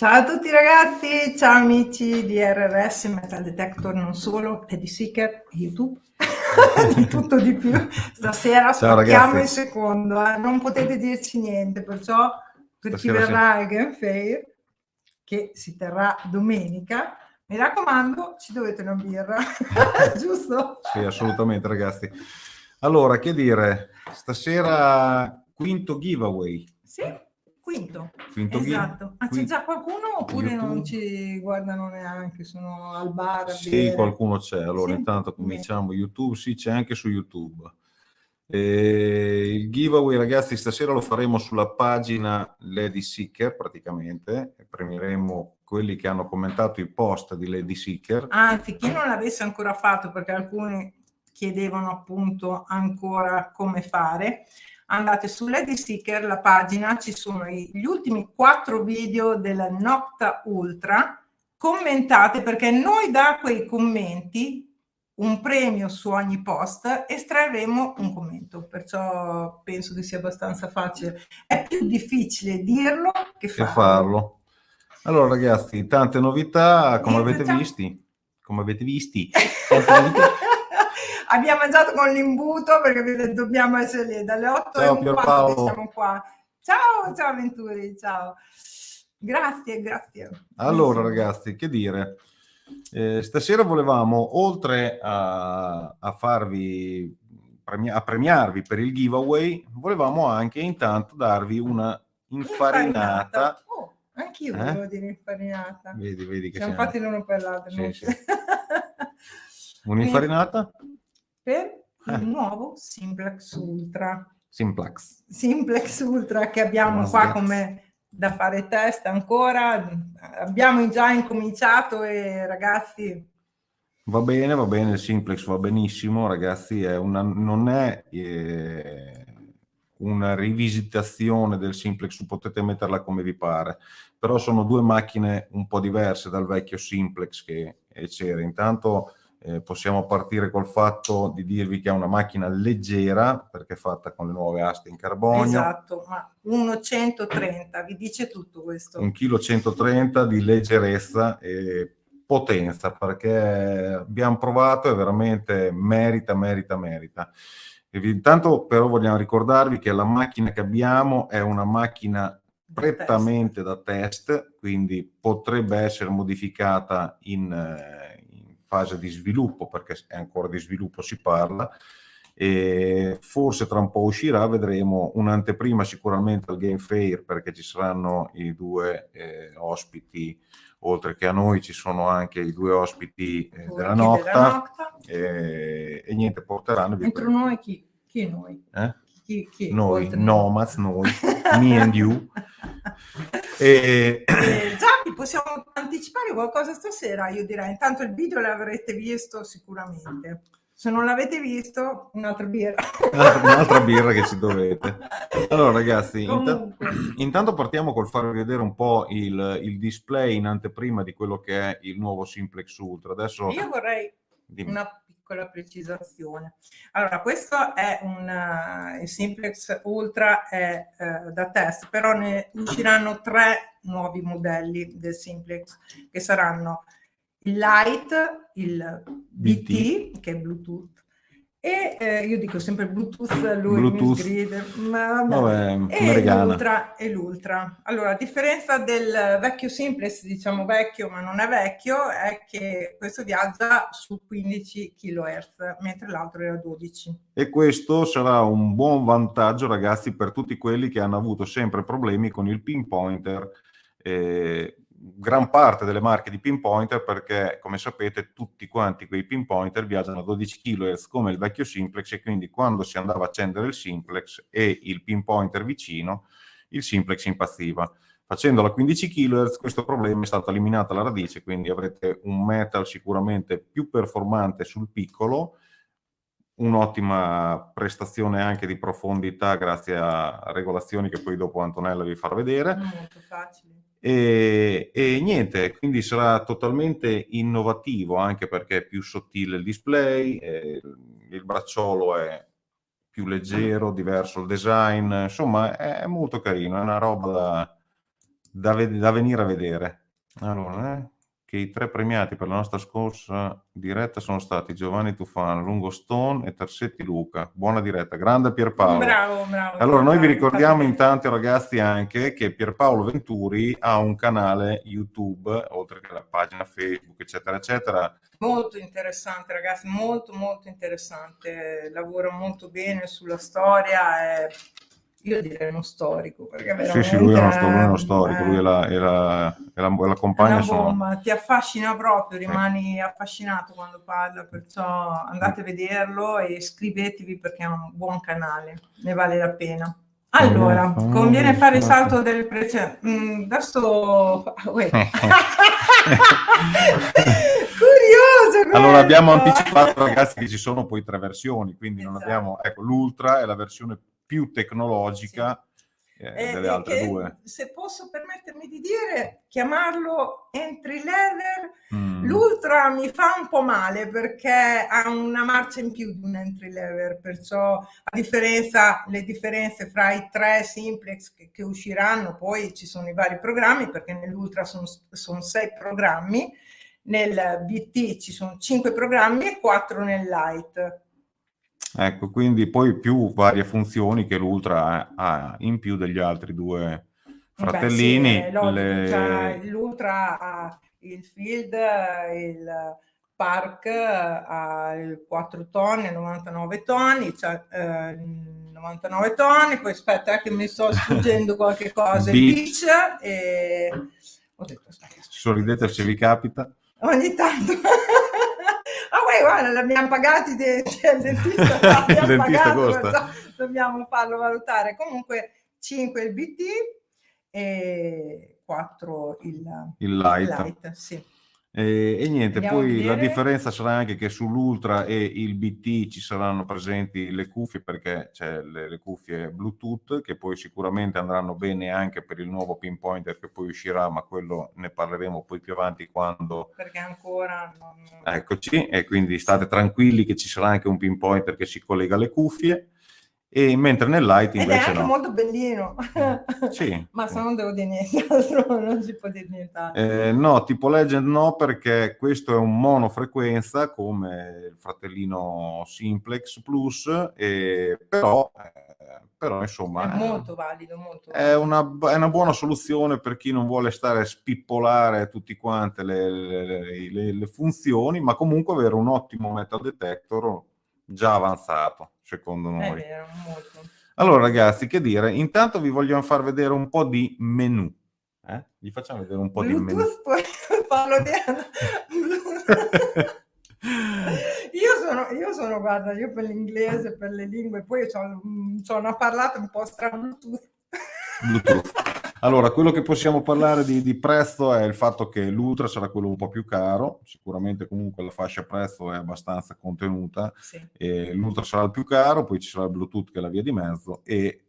Ciao a tutti ragazzi, ciao amici di RRS, Metal Detector, non solo, Lady Seeker, YouTube, di tutto di più. Stasera Ciao spacchiamo il ragazzi. secondo, non potete dirci niente, perciò per chi Stasera verrà al Game Fair, che si terrà domenica, mi raccomando, ci dovete una birra, giusto? Sì, assolutamente ragazzi. Allora, che dire, stasera quinto giveaway. Sì, quinto, Quinto esatto. Ma c'è già qualcuno oppure non YouTube. ci guardano neanche, sono al bar a Sì, bere? qualcuno c'è. Allora, Sì? intanto Bene. cominciamo YouTube. Sì, c'è anche su YouTube. Il giveaway, ragazzi, stasera lo faremo sulla pagina Lady Seeker, praticamente. Premieremo quelli che hanno commentato i post di Lady Seeker. Anzi, chi non l'avesse ancora fatto, perché alcuni chiedevano appunto ancora come fare, andate su Lady Seeker, la pagina, ci sono gli ultimi 4 video della Nocta Ultra, commentate perché noi da quei commenti un premio su ogni post estrarremo un commento, perciò penso che sia abbastanza facile. È più difficile dirlo che E farlo. farlo. Allora ragazzi, tante novità, come avete Inizia. visti, tante novità. Abbiamo mangiato con l'imbuto perché dobbiamo essere lì dalle 8 e Ciao un quarto che Pierpaolo. siamo qua. Ciao Venturi, ciao. Grazie. Allora Benissimo. ragazzi, che dire, stasera volevamo, oltre a farvi, a premiarvi per il giveaway, volevamo anche intanto darvi una infarinata. Oh, anch'io volevo dire infarinata. Vedi che Siamo c'è. fatti l'uno per l'altro. Sì, Non sì. c'è. Un'infarinata? Per il nuovo Simplex Ultra. Simplex Ultra che abbiamo Was qua that? come da fare test ancora. Abbiamo già incominciato e ragazzi. Va bene, il Simplex va benissimo, ragazzi, non è una rivisitazione del Simplex, potete metterla come vi pare, però sono due macchine un po' diverse dal vecchio Simplex che c'era. Intanto possiamo partire col fatto di dirvi che è una macchina leggera, perché è fatta con le nuove aste in carbonio. Esatto, ma 1,130, vi dice tutto questo. 1,130 kg di leggerezza e potenza, perché abbiamo provato e veramente merita. Intanto però vogliamo ricordarvi che la macchina che abbiamo è una macchina prettamente da test, quindi potrebbe essere modificata in fase di sviluppo, perché è ancora di sviluppo si parla, e forse tra un po' uscirà, vedremo un'anteprima sicuramente al Game Fair, perché ci saranno i due ospiti, oltre che a noi ci sono anche i due ospiti della Nocta, e niente, porteranno... Entro noi chi è noi? Chi? Noi, Nomads, noi, me and you. Già possiamo anticipare qualcosa stasera, io direi. Intanto il video l'avrete visto sicuramente. Se non l'avete visto, un'altra birra. Un'altra birra che ci dovete. Allora ragazzi, intanto partiamo col farvi vedere un po' il display in anteprima di quello che è il nuovo Simplex Ultra. Adesso io vorrei una piccola precisazione. Allora, questo è il Simplex Ultra è da test, però ne usciranno 3 nuovi modelli del Simplex che saranno il Lite, il BT, che è Bluetooth, e io dico sempre Bluetooth, lui mi sgrida, ma vabbè. E l'Ultra. Allora, a differenza del vecchio Simplex, diciamo vecchio ma non è vecchio, è che questo viaggia su 15 kHz, mentre l'altro era 12. E questo sarà un buon vantaggio, ragazzi, per tutti quelli che hanno avuto sempre problemi con il pinpointer. Gran parte delle marche di pinpointer, perché come sapete tutti quanti quei pinpointer viaggiano a 12 kHz come il vecchio Simplex, e quindi quando si andava a accendere il Simplex e il pinpointer vicino, il Simplex impazziva. Facendolo a 15 kHz questo problema è stato eliminato alla radice, quindi avrete un metal sicuramente più performante sul piccolo, un'ottima prestazione anche di profondità grazie a regolazioni che poi dopo Antonella vi farà vedere. Molto facile. E niente, quindi sarà totalmente innovativo, anche perché è più sottile il display, il bracciolo è più leggero, diverso il design, insomma è molto carino, è una roba da venire a vedere. Allora, che i 3 premiati per la nostra scorsa diretta sono stati Giovanni Tufano, Lungo Stone e Tersetti Luca. Buona diretta, grande Pierpaolo. Bravo. Allora, noi vi bravo, ricordiamo infatti. intanto, ragazzi, anche che Pierpaolo Venturi ha un canale YouTube, oltre che la pagina Facebook, eccetera, eccetera. Molto interessante, ragazzi, molto interessante. Lavora molto bene sulla storia. Io direi uno storico, perché Sì, lui è veramente uno storico, lui e la è compagna una sono... bomba, ti affascina proprio, Sì. rimani affascinato quando parla, perciò andate a vederlo e iscrivetevi perché è un buon canale, ne vale la pena. Allora, conviene fare il salto del prezzo. Adesso curioso. Allora, abbiamo questo. anticipato, ragazzi, che ci sono poi 3 versioni, quindi non Esatto. abbiamo, ecco, l'Ultra è la versione più tecnologica delle altre che, 2. se posso permettermi di dire, chiamarlo entry level, l'Ultra mi fa un po' male perché ha una marcia in più di un entry level, perciò le differenze fra i 3 simplex che usciranno, poi ci sono i vari programmi, perché nell'Ultra sono 6 programmi, nel BT ci sono 5 programmi e 4 nel Lite. Ecco, quindi poi più varie funzioni che l'Ultra ha in più degli altri 2 fratellini. Beh, sì, logico, l'Ultra ha il Field, il Park ha il 4 tonni, 99 tonni, c'ha 99 tonni, poi aspetta che mi sto sfuggendo qualche cosa, il Beach e... Ho detto, aspetta. Sorridete se vi capita. Ogni tanto. Guarda, l'abbiamo pagati il dentista, Il dentista costa. Dobbiamo farlo valutare. Comunque 5 il BT e 4 il Lite, sì. E niente, Andiamo poi la differenza sarà anche che sull'Ultra e il BT ci saranno presenti le cuffie, perché c'è le cuffie Bluetooth che poi sicuramente andranno bene anche per il nuovo pinpointer che poi uscirà, ma quello ne parleremo poi più avanti quando... Perché ancora non... Eccoci, e quindi state tranquilli che ci sarà anche un pinpointer che si collega alle cuffie. E mentre nel Lite invece ed è anche no. molto bellino. Sì. Ma se non devo dire nient'altro, non si può dire nient'altro. No, tipo Legend no, perché questo è un monofrequenza come il fratellino Simplex Plus, però insomma è molto valido, molto è valido. è una buona soluzione per chi non vuole stare a spippolare tutti quante le funzioni, ma comunque avere un ottimo metal detector già avanzato, secondo noi. È vero, molto. Allora ragazzi, che dire, intanto vi vogliamo far vedere un po' di menu. Gli facciamo vedere un po' di menu. Bluetooth, puoi farlo io sono, guarda, io per l'inglese, per le lingue, poi c'ho una parlata un po' strana Bluetooth. Allora, quello che possiamo parlare di prezzo è il fatto che l'Ultra sarà quello un po' più caro, sicuramente comunque la fascia prezzo è abbastanza contenuta, sì. L'Ultra sarà il più caro, poi ci sarà il Bluetooth che è la via di mezzo e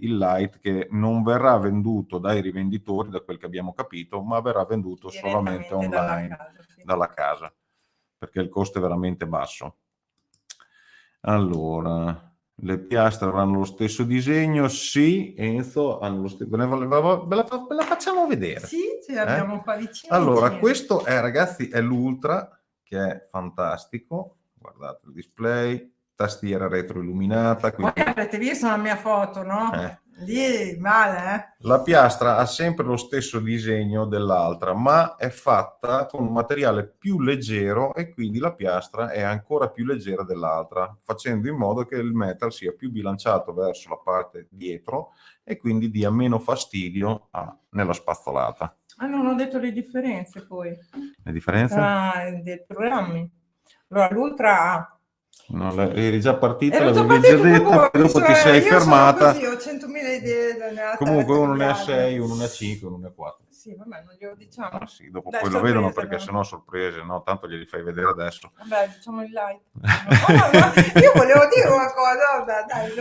il Lite che non verrà venduto dai rivenditori, da quel che abbiamo capito, ma verrà venduto solamente online dalla casa, perché il costo è veramente basso. Allora... Le piastre avranno lo stesso disegno, sì, Enzo, hanno lo stesso... Ve la facciamo vedere. Sì, ce l'abbiamo qua vicino. Allora, questo è, ragazzi, è l'Ultra, che è fantastico. Guardate il display, tastiera retroilluminata. Quindi... Poi avrete visto la mia foto, no? Lì, male, La piastra ha sempre lo stesso disegno dell'altra, ma è fatta con un materiale più leggero e quindi la piastra è ancora più leggera dell'altra, facendo in modo che il metal sia più bilanciato verso la parte dietro e quindi dia meno fastidio nella spazzolata. Non ho detto le differenze poi. Le differenze? Dei programmi. Allora, l'Ultra ha... No, eri già partita, Ero già l'avevi già partita, detta, dopo ti sei fermata. Io ho 100.000 idee. Comunque uno ne ha 6, uno ne ha 5, uno ne ha 4. Sì, vabbè, non glielo diciamo. Ah, sì, dopo poi lo vedono perché sennò sorprese, no? Tanto glieli fai vedere adesso. Vabbè, diciamo il Lite. Io volevo dire una cosa, dai,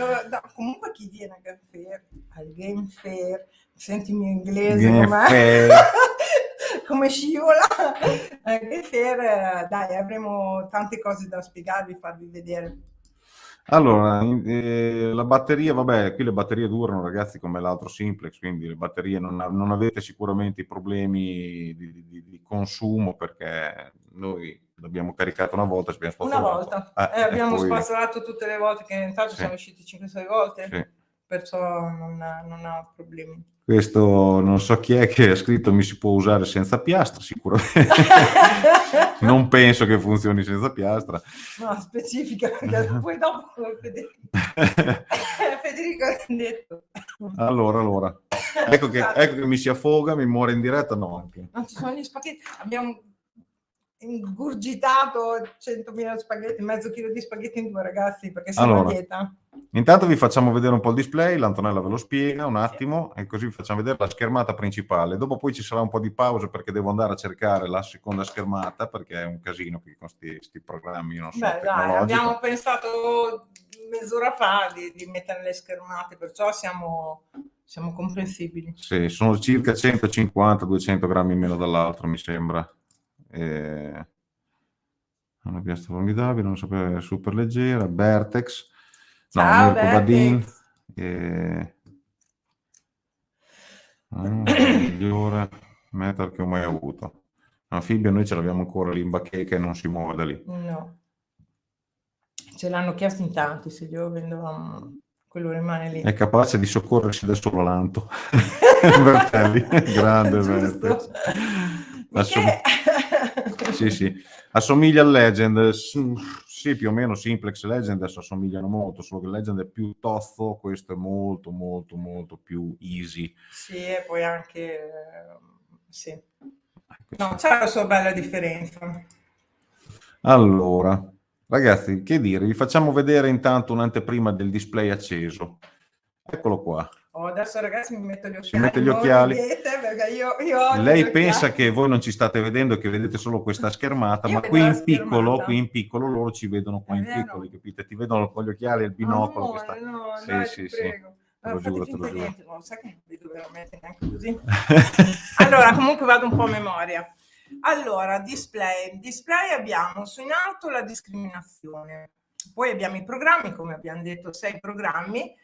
comunque chi viene al Game Fair, senti il mio inglese come scivola, al Game Fair, dai, avremo tante cose da spiegarvi, farvi vedere. Allora, la batteria, vabbè, qui le batterie durano, ragazzi, come l'altro Simplex, quindi le batterie non avete sicuramente i problemi di consumo, perché noi l'abbiamo caricato una volta, ci abbiamo Una spazzolato. volta. E Abbiamo poi, spazzolato tutte le volte che intanto sì, siamo usciti 5-6 volte, sì. perciò non ha problemi. Questo non so chi è che ha scritto mi si può usare senza piastra, sicuramente. Non penso che funzioni senza piastra. No, specifica, perché poi dopo Federico ha detto. Allora. Ecco che mi si affoga, mi muore in diretta, no. Anche. Non ci sono gli spaghetti, abbiamo ingurgitato 100.000 spaghetti, mezzo chilo di spaghetti in 2, ragazzi, perché siamo a dieta. Intanto vi facciamo vedere un po' il display, l'Antonella ve lo spiega un attimo, e così vi facciamo vedere la schermata principale. Dopo poi ci sarà un po' di pausa perché devo andare a cercare la seconda schermata, perché è un casino qui con questi programmi, io non so, Dai, abbiamo pensato mezz'ora fa di mettere le schermate, perciò siamo comprensibili. Sì, sono circa 150-200 grammi in meno dall'altro, mi sembra. Una piastra formidabile, non sapevo, super leggera, Bertex. Ciao, Mirko Badin. Migliore metal che ho mai avuto. Anfibia noi ce l'abbiamo ancora lì in bacheca e non si muove da lì. No. Ce l'hanno chiesto in tanti, se glielo vendevamo, quello rimane lì. È capace di soccorrersi da solo l'Anto. Bertelli, grande Bertex. Sì. Assomiglia al Legend. Sì, più o meno Simplex e Legend assomigliano molto, solo che Legend è più tozzo, questo è molto più easy. Sì, e poi anche sì. No, c'è la sua bella differenza. Allora, ragazzi, che dire, vi facciamo vedere intanto un'anteprima del display acceso. Eccolo qua. Adesso ragazzi mi metto gli occhiali. Si mette gli occhiali. Perché io lei pensa che voi non ci state vedendo, che vedete solo questa schermata, ma qui in piccolo loro ci vedono qua in piccolo, capite? Ti vedono con gli occhiali e il binocolo. Amore, che sta... no, sì, dai, sì. Prego. Te lo giuro. No, sai che non vedo veramente neanche così. Allora, comunque vado un po' a memoria. Allora, display abbiamo su in alto la discriminazione, poi abbiamo i programmi, come abbiamo detto, 6 programmi,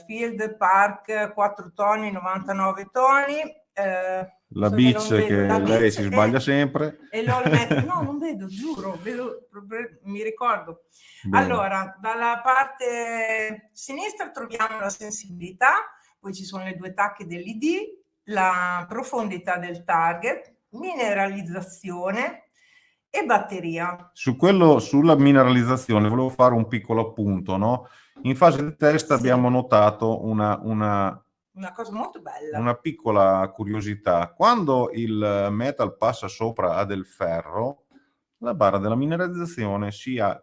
Field, Park, 4 toni, 99 toni. La Beach che lei si sbaglia sempre. E no, non vedo, giuro, mi ricordo. Bene. Allora, dalla parte sinistra troviamo la sensibilità, poi ci sono le 2 tacche dell'ID, la profondità del target, mineralizzazione e batteria. Sulla mineralizzazione volevo fare un piccolo appunto, no? In fase di test abbiamo notato una cosa molto bella. Una piccola curiosità. Quando il metal passa sopra a del ferro, la barra della mineralizzazione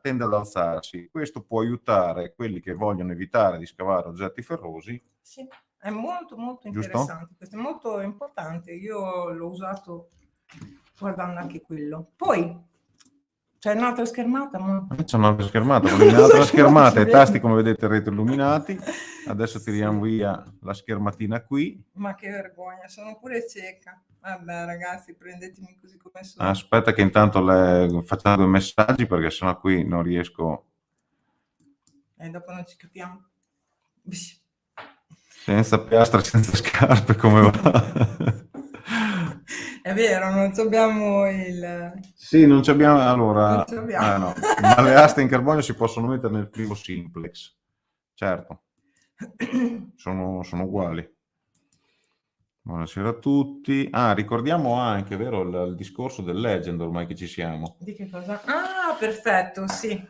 tende ad alzarsi. Questo può aiutare quelli che vogliono evitare di scavare oggetti ferrosi. Sì, è molto interessante. Questo è molto importante. Io l'ho usato guardando anche quello. Poi c'è un'altra schermata. C'è un'altra schermata, con un'altra schermata, i tasti come vedete retroilluminati. Adesso tiriamo via la schermatina qui. Ma che vergogna, sono pure cieca. Vabbè ragazzi, prendetemi così come sono. Aspetta che intanto facciamo 2 messaggi, perché sennò qui non riesco. E dopo non ci capiamo. Senza piastra, senza scarpe, come va? È vero, non abbiamo il... Sì, non ci abbiamo... Allora, no. Ma le aste in carbonio si possono mettere nel primo Simplex. Certo. Sono uguali. Buonasera a tutti. Ricordiamo anche, vero, il discorso del Legend, ormai che ci siamo. Di che cosa? Perfetto, sì.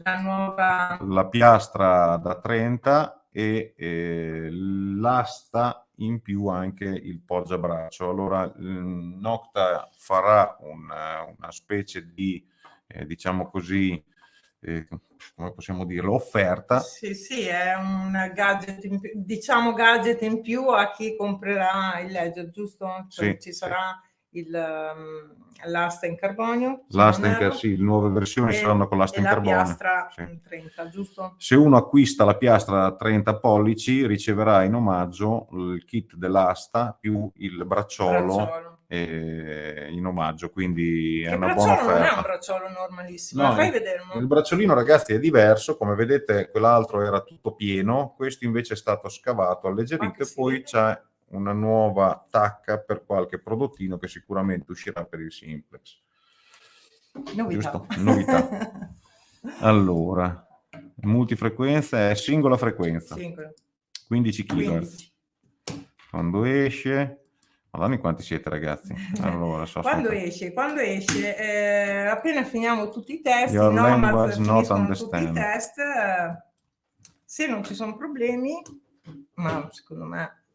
La nuova... La piastra da 30 e l'asta in più anche il poggiabraccio. Allora Nocta farà una specie di diciamo così, come possiamo dirlo, offerta. Sì, è un gadget gadget in più a chi comprerà il Ledger, giusto? Cioè, ci sarà l'asta in carbonio, le nuove versioni saranno con l'asta in carbonio. La piastra 30, giusto? Se uno acquista la piastra 30 pollici riceverà in omaggio il kit dell'asta più il bracciolo in omaggio, quindi è Che una buona bracciolo non è un offerta. bracciolo normalissimo, No, fai vedere. il bracciolino, ragazzi, è diverso. Come vedete, quell'altro era tutto pieno, questo invece è stato scavato, alleggerito, Ah, e sì. poi c'è una nuova tacca per qualche prodottino che sicuramente uscirà per il Simplex. Novità. Giusto? Novità. Allora, multifrequenza è singola frequenza, Singolo. 15 kHz. 15. Quando esce... Madonna, quanti siete, ragazzi? Allora, Quando esce, appena finiamo tutti i test, Your i Nomad language not finiscono tutti i understand. test, se non ci sono problemi, ma secondo me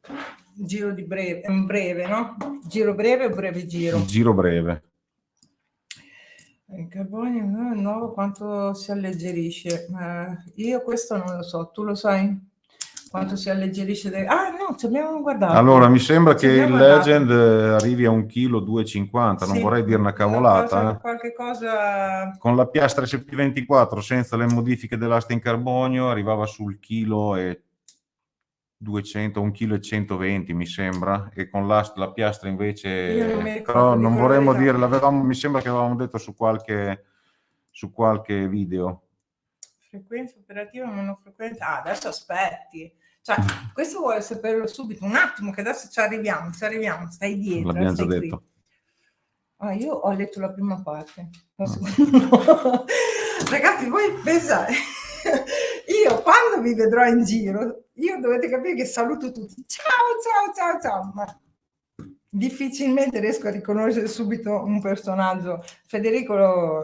giro di breve, un breve, no? Giro breve o breve giro? Giro breve. Il carbonio nuovo quanto si alleggerisce? Io questo non lo so, tu lo sai? Quanto si alleggerisce? Ah no, ci abbiamo guardato. Allora, mi sembra che il guardato. Legend arrivi a 1,250 kg, non Sì, vorrei dire una cavolata. Qualche cosa... Con la piastra SP24, senza le modifiche dell'asta in carbonio, arrivava sul chilo e 200, 1,120 kg mi sembra, e con la piastra invece... Io non mi ricordo, però non vorremmo dire, mi sembra che avevamo detto su qualche video. Frequenza operativa, monofrequenza... Ah, adesso aspetti. Cioè, questo vuole saperlo subito, un attimo, che adesso ci arriviamo, stai dietro. L'abbiamo già detto. Qui. Io ho letto la prima parte. No. Ragazzi, voi pensate, io quando vi vedrò in giro, io dovete capire che saluto tutti. Ciao. Ma difficilmente riesco a riconoscere subito un personaggio. Federico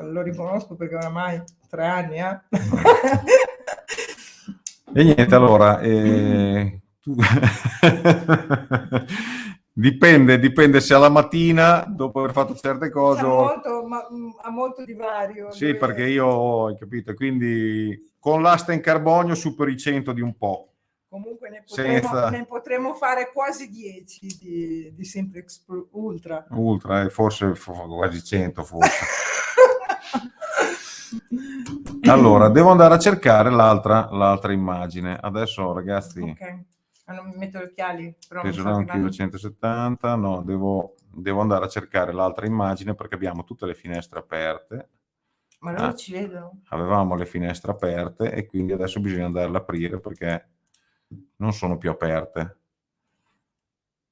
lo riconosco perché oramai 3 anni, E niente, allora, dipende se alla mattina, dopo aver fatto certe cose... Ha molto di vario. Sì, perché io, hai capito, quindi con l'asta in carbonio superi i 100 di un po'. Comunque ne Senza... potremo fare quasi 10 di Simplex Ultra. Ultra, forse quasi 100 forse. Allora, devo andare a cercare l'altra immagine. Adesso, ragazzi... Ok, non mi metto gli occhiali. Peserà 1,170 kg. No, devo andare a cercare l'altra immagine perché abbiamo tutte le finestre aperte. Ma loro ci vedono? Avevamo le finestre aperte e quindi adesso bisogna andarle a aprire perché non sono più aperte.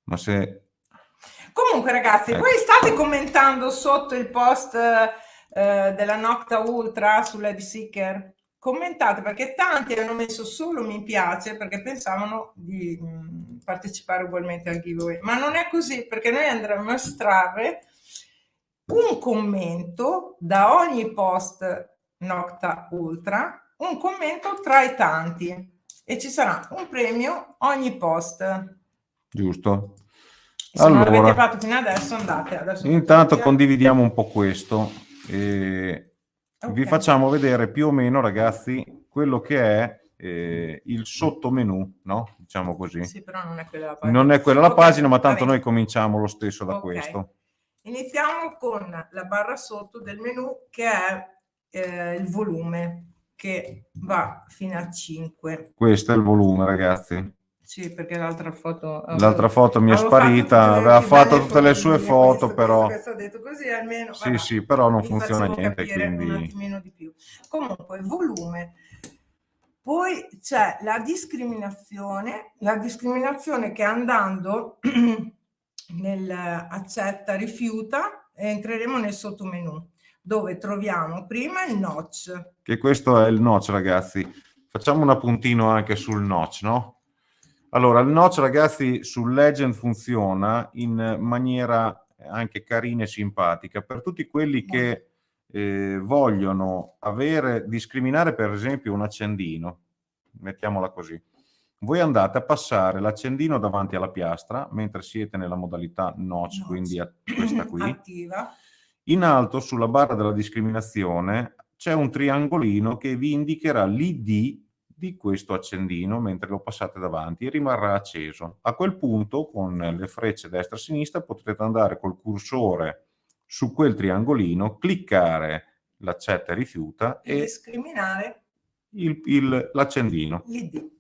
Ma se... Comunque, ragazzi, voi state commentando sotto il post della Nocta Ultra sull'Head Seeker? Commentate, perché tanti hanno messo solo mi piace perché pensavano di partecipare ugualmente al giveaway, ma non è così, perché noi andremo a estrarre un commento da ogni post Nocta Ultra, un commento tra i tanti, e ci sarà un premio ogni post. Giusto. Se allora, non l'avete fatto fino adesso, andate. Adesso intanto condividiamo un po' questo e vi facciamo vedere più o meno, ragazzi, quello che è il sottomenu, no? Diciamo così. Sì, però non è quella la pagina. Non è quella la pagina, ma tanto noi cominciamo lo stesso da questo. Iniziamo con la barra sotto del menu, che è il volume, che va fino a 5. Questo è il volume, ragazzi. Sì, perché l'altra foto mi è sparita, aveva fatto tutte le sue foto, però... Questo ho detto così, almeno... Sì, però non funziona niente, quindi... un attimino di più. Comunque, volume. Poi c'è la discriminazione che andando nel accetta, rifiuta, entreremo nel sottomenu, dove troviamo prima il notch. Che questo è il notch, ragazzi. Facciamo un appuntino anche sul notch, no? Allora, il notch, ragazzi, sul Legend funziona in maniera anche carina e simpatica per tutti quelli che vogliono discriminare per esempio un accendino, mettiamola così. Voi andate a passare l'accendino davanti alla piastra mentre siete nella modalità notch, quindi questa qui. Attiva. In alto, sulla barra della discriminazione, c'è un triangolino che vi indicherà l'ID di questo accendino mentre lo passate davanti e rimarrà acceso. A quel punto, con le frecce destra e sinistra, potrete andare col cursore su quel triangolino, cliccare l'accetta e rifiuta e discriminare l'accendino. L'ID.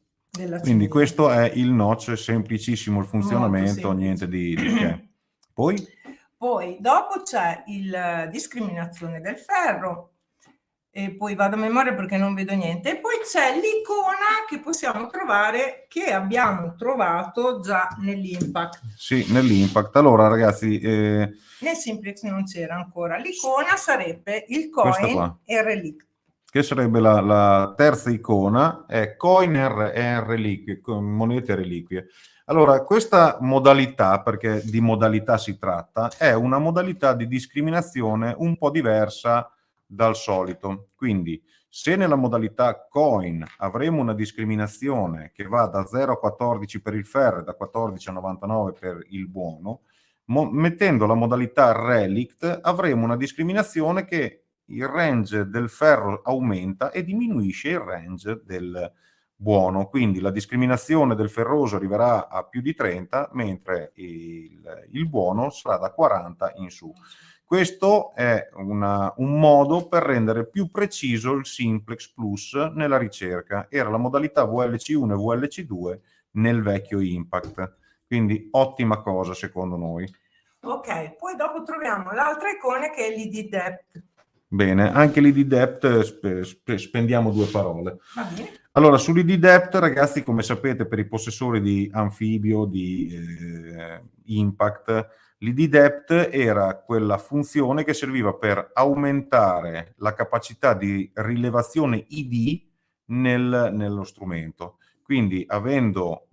Quindi questo è il notch, semplicissimo il funzionamento, niente di che. Poi Poi dopo c'è il discriminazione del ferro, e poi vado a memoria perché non vedo niente, e poi c'è l'icona che possiamo trovare, che abbiamo trovato già nell'impact. Sì, nell'impact. Allora ragazzi, Nel Simplex non c'era ancora. L'icona sarebbe il questa coin qua, e il relic. che sarebbe la terza icona, è coin e reliquie, monete e reliquie. Allora, questa modalità, perché di modalità si tratta, è una modalità di discriminazione un po' diversa dal solito. Quindi, se nella modalità coin avremo una discriminazione che va da 0 a 14 per il ferro e da 14 a 99 per il buono, mettendo la modalità relict avremo una discriminazione che il range del ferro aumenta e diminuisce il range del buono, quindi la discriminazione del ferroso arriverà a più di 30, mentre il buono sarà da 40 in su. Questo è un modo per rendere più preciso il Simplex Plus nella ricerca. Era la modalità VLC1 e VLC2 nel vecchio Impact, quindi ottima cosa secondo noi. Ok, poi dopo troviamo l'altra icona che è l'ID Depth. Bene, anche l'ID Depth spendiamo due parole. Va bene. Allora, sull'ID Depth, ragazzi, come sapete, per i possessori di Amphibio, di Impact, l'ID Depth era quella funzione che serviva per aumentare la capacità di rilevazione ID nello strumento. Quindi, avendo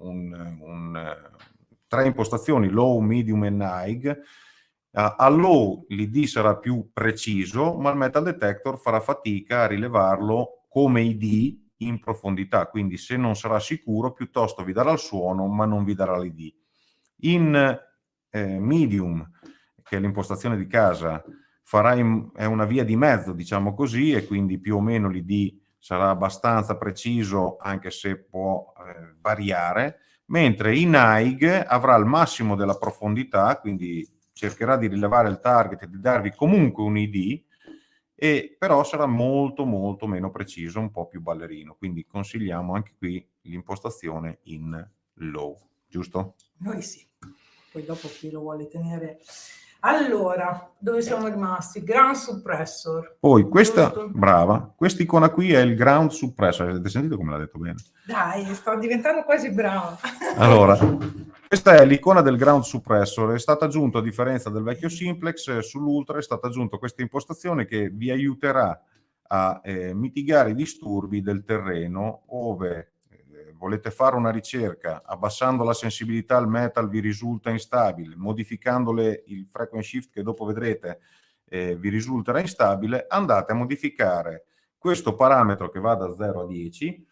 tre impostazioni, low, medium e high, a low l'ID sarà più preciso, ma il metal detector farà fatica a rilevarlo come ID in profondità, quindi se non sarà sicuro piuttosto vi darà il suono ma non vi darà l'ID. In medium, che è l'impostazione di casa, è una via di mezzo, diciamo così, e quindi più o meno l'ID sarà abbastanza preciso anche se può variare, mentre in high avrà il massimo della profondità, quindi cercherà di rilevare il target e di darvi comunque un ID, e però sarà molto molto meno preciso, un po' più ballerino, quindi consigliamo anche qui l'impostazione in low, giusto? Noi sì, poi dopo chi lo vuole tenere. Allora, dove siamo rimasti? Ground Suppressor. Poi questa, Giusto? brava, questa icona qui è il Ground Suppressor, avete sentito come l'ha detto bene? Dai, sto diventando quasi brava. Allora, questa è l'icona del Ground Suppressor, è stata aggiunta, a differenza del vecchio Simplex, sull'Ultra è stata aggiunta questa impostazione che vi aiuterà a mitigare i disturbi del terreno ove volete fare una ricerca, abbassando la sensibilità al metal vi risulta instabile, modificandole il frequency shift che dopo vedrete vi risulterà instabile, andate a modificare questo parametro che va da 0 a 10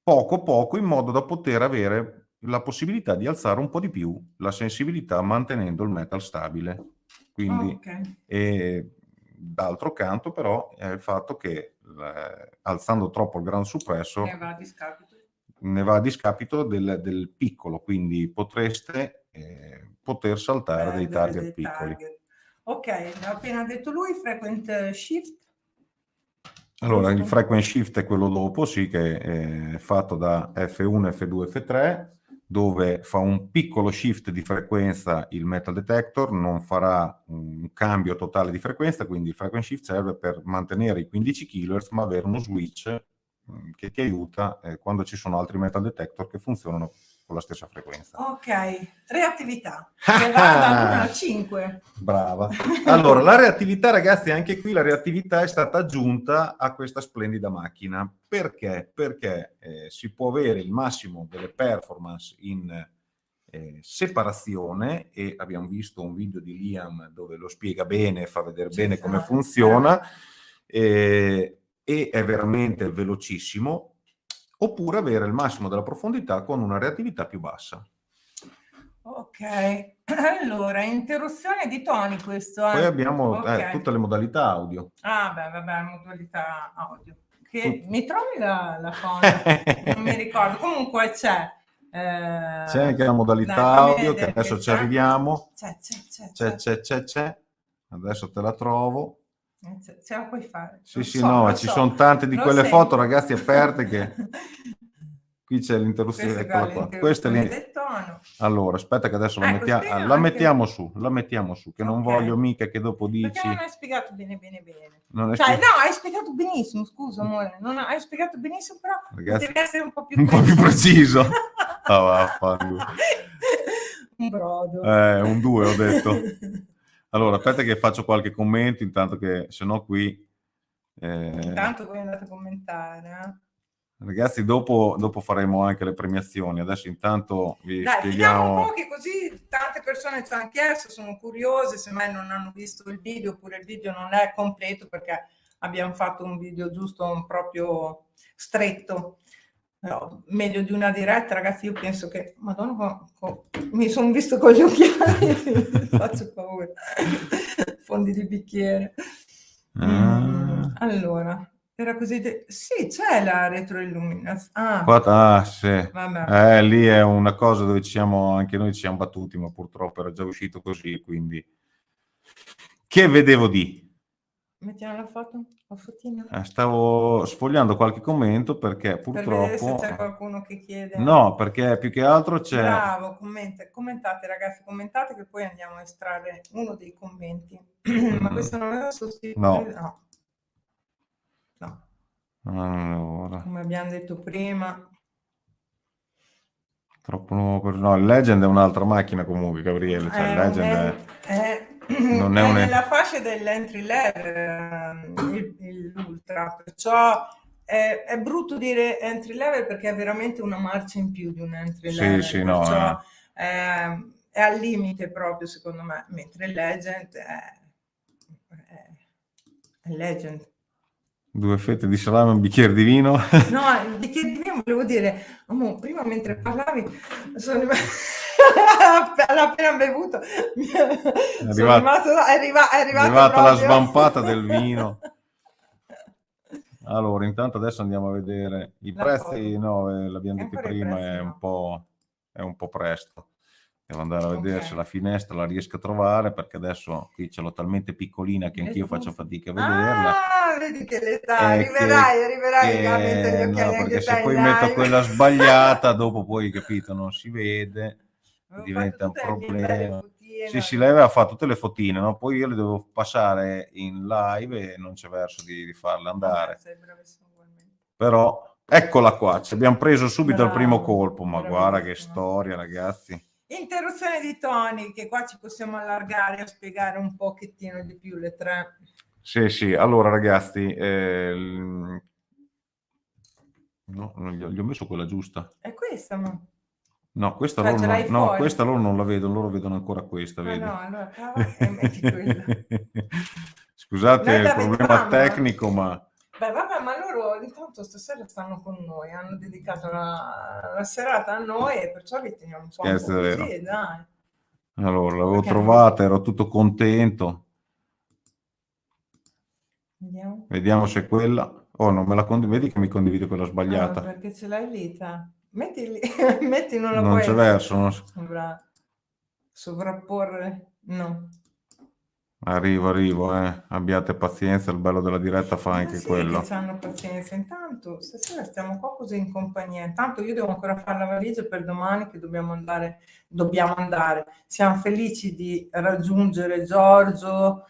poco poco in modo da poter avere la possibilità di alzare un po' di più la sensibilità mantenendo il metal stabile. Quindi, d'altro canto però è il fatto che alzando troppo il ground suppressor ne va a discapito del piccolo, quindi potreste poter saltare dei target piccoli. Ok, ha appena detto lui, frequent shift. Allora, il frequent shift è quello dopo, sì, che è fatto da F1, F2, F3, dove fa un piccolo shift di frequenza il metal detector, non farà un cambio totale di frequenza, quindi il frequent shift serve per mantenere i 15 kHz, ma avere uno switch che ti aiuta quando ci sono altri metal detector che funzionano con la stessa frequenza. Ok, reattività, che va da 1 a 5. Brava. Allora, la reattività, ragazzi, anche qui la reattività è stata aggiunta a questa splendida macchina. Perché? Perché si può avere il massimo delle performance in separazione, e abbiamo visto un video di Liam dove lo spiega bene, fa vedere bene come funziona, e è veramente velocissimo, oppure avere il massimo della profondità con una reattività più bassa. Ok, allora, interruzione di toni questo. Poi abbiamo tutte le modalità audio. Ah, beh, vabbè, modalità audio. Che mi trovi la cosa? Non mi ricordo. Comunque c'è anche la modalità audio, che adesso ci arriviamo. C'è. Adesso te la trovo. Ce la puoi fare. Sì, no, ci sono tante di quelle foto, ragazzi, aperte che... Qui c'è l'interruzione, eccola qua. Questa è buono. Allora, aspetta che adesso Ecco, spiega la anche- mettiamo su, che non Ok. voglio mica che dopo Perché dici... non hai spiegato bene. Non è Cioè, spie- no, hai spiegato benissimo, scusa amore, non hai spiegato benissimo, però Ragazzi, potevi essere un po' più un po' più preciso. Ah, vaffanculo. Un brodo. Un 2 ho detto. Allora, aspetta che faccio qualche commento, intanto che se no qui... Intanto voi andate a commentare. Ragazzi, dopo faremo anche le premiazioni. Adesso intanto vi Dai, finiamo un spieghiamo... po' che così tante persone ci hanno chiesto, sono curiose, se mai non hanno visto il video, oppure il video non è completo perché abbiamo fatto un video giusto, proprio stretto. No, meglio di una diretta, ragazzi. Io penso che, madonna, mi sono visto con gli occhiali, faccio paura. Fondi di bicchiere. Allora, era così. Sì, c'è la retroilluminazione. Sì. Vabbè. Lì è una cosa dove anche noi ci siamo battuti, ma purtroppo era già uscito così, quindi... Che vedevo di? Mettiamo la foto? La fotina? Stavo sfogliando qualche commento perché Per vedere se purtroppo... c'è qualcuno che chiede. No, perché più che altro c'è... Bravo, commentate ragazzi, commentate che poi andiamo a estrarre uno dei commenti. Ma questo non era sostituito? No. Allora. Come abbiamo detto prima. Troppo nuovo. No, il Legend è un'altra macchina comunque, Gabriele. Cioè, il Legend non è è un... nella fascia dell'entry level, l'Ultra, perciò è brutto dire entry level perché è veramente una marcia in più di un entry level, Sì, perciò no. è al limite proprio secondo me, mentre il Legend è Legend. 2 fette di salame e un bicchiere di vino. No, il bicchiere di vino volevo dire, prima mentre parlavi sono appena bevuto è arrivata la svampata del vino. Allora, intanto adesso andiamo a vedere i prezzi. No, l'abbiamo detto prima, è un po' presto. Devo andare a vedere se la finestra la riesco a trovare, perché adesso qui ce l'ho talmente piccolina che anch'io faccio fatica a vederla. Vedi che l'età, arriverai a mettere gli occhiali, no, perché anche se te poi in metto live. quella sbagliata, dopo poi, capito, non si vede, diventa un Avevo fatto tutte le mie belle problema. fotine. Sì, lei aveva fatto tutte le fotine, no? Poi io le devo passare in live e non c'è verso di farle andare. Sei bravissimo ugualmente. Però eccola qua, ci abbiamo preso subito al primo Bravo, colpo, ma guarda che storia, ragazzi. Interruzione di toni, che qua ci possiamo allargare a spiegare un pochettino di più le tre. Sì, allora ragazzi, no, non gli ho messo quella giusta. È questa, ma... No, questa Cioè, questa loro non la vedono, loro vedono ancora questa, vedi? No, allora cava e metti quella. Scusate Noi il la problema vedevamo, tecnico, ma... Beh, vabbè, ma loro intanto stasera stanno con noi, hanno dedicato la serata a noi e perciò li teniamo un po' Scherzo, è vero. così, dai. Allora, l'avevo trovata, ero tutto contento. Vediamo se è quella... Oh, non me la vedi che mi condivide quella sbagliata. Perché ce l'hai lì, te. Metti lì, metti non la non puoi... c'è verso, non... sovrapporre, no. Arrivo, abbiate pazienza, il bello della diretta fa anche quello. Che hanno pazienza. Intanto stasera stiamo qua così in compagnia. Intanto io devo ancora fare la valigia per domani che dobbiamo andare. Siamo felici di raggiungere Giorgio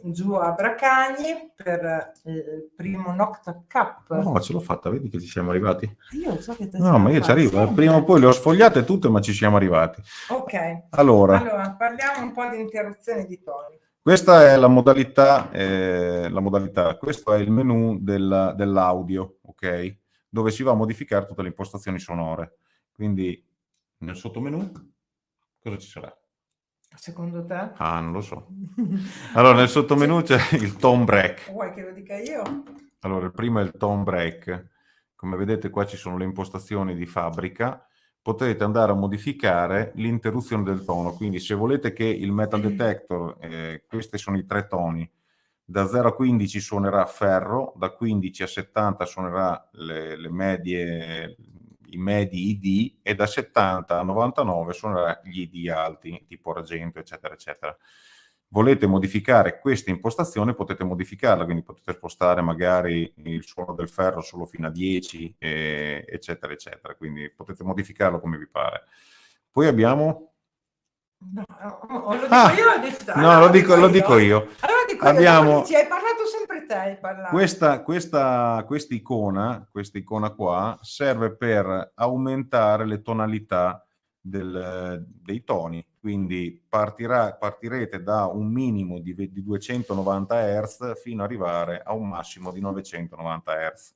giù a Bracagni per il primo Nocta Cup. No, ce l'ho fatta, vedi che ci siamo arrivati. Io so che no, ma io ci arrivo, prima o poi le ho sfogliate tutte, ma ci siamo arrivati. Ok. Allora parliamo un po' di interruzioni di toni. Questa è la modalità, questo è il menu dell'audio, ok? Dove si va a modificare tutte le impostazioni sonore. Quindi nel sottomenu cosa ci sarà? Secondo te? Non lo so. Allora, nel sottomenu c'è il tone break. Vuoi che lo dica io? Allora, il primo è il tone break. Come vedete qua ci sono le impostazioni di fabbrica. Potete andare a modificare l'interruzione del tono. Quindi se volete che il metal detector, questi sono i 3 toni, da 0 a 15 suonerà ferro, da 15 a 70 suonerà le medie, i medi ID, e da 70 a 99 suonerà gli ID alti, tipo argento, eccetera, eccetera. volete modificare questa impostazione, potete modificarla, quindi potete spostare magari il suono del ferro solo fino a 10, eccetera, eccetera. Quindi potete modificarlo come vi pare. Poi abbiamo... No, lo dico io o dici te? No, Allora lo dico io. Allora dico Abbiamo... io, dici, hai parlato sempre te, hai parlato. Questa icona qua serve per aumentare le tonalità dei toni, quindi partirete da un minimo di 290 Hz fino ad arrivare a un massimo di 990 Hz.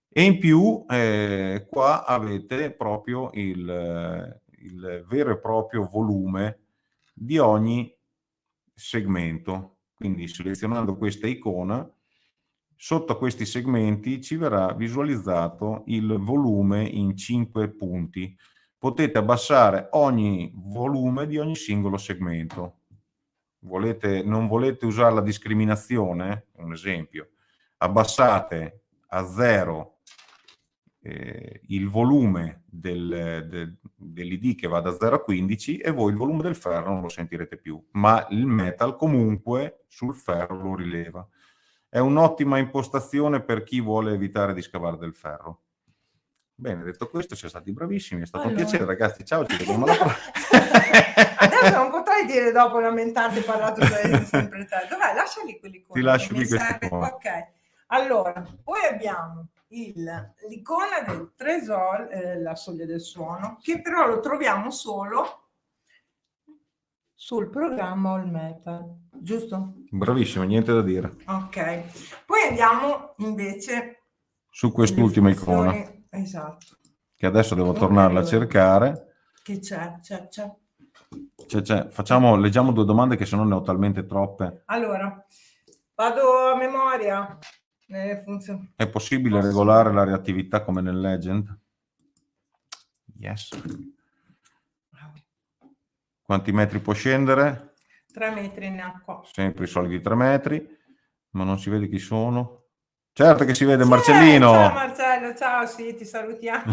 E in più qua avete proprio il vero e proprio volume di ogni segmento. Quindi selezionando questa icona, sotto a questi segmenti ci verrà visualizzato il volume in 5 punti. Potete abbassare ogni volume di ogni singolo segmento. Non volete usare la discriminazione? Un esempio. Abbassate a 0 il volume dell'ID che va da 0 a 15 e voi il volume del ferro non lo sentirete più, ma il metal comunque sul ferro lo rileva. È un'ottima impostazione per chi vuole evitare di scavare del ferro. Bene, detto questo, siete stati bravissimi, è stato un piacere ragazzi, ciao, ci vediamo alla prossima. Adesso non potrai dire dopo lamentarti parlato sempre te. Dov'è? Lasciali quell'icona. Ti lascio lì questa icona. Ok, allora, poi abbiamo l'icona del tresol, la soglia del suono, che però lo troviamo solo sul programma All Metal, giusto? Bravissimo, niente da dire. Ok, poi andiamo invece su quest'ultima icona. Esatto. Che adesso devo tornarla a cercare. Che c'è. Leggiamo 2 domande che se no ne ho talmente troppe. Allora, vado a memoria. È possibile regolare la reattività come nel Legend? Yes. Quanti metri può scendere? 3 metri in acqua. Sempre i soliti 3 metri, ma non si vede chi sono. Certo che si vede, Marcellino. Ciao Marcello, ciao, sì, ti salutiamo.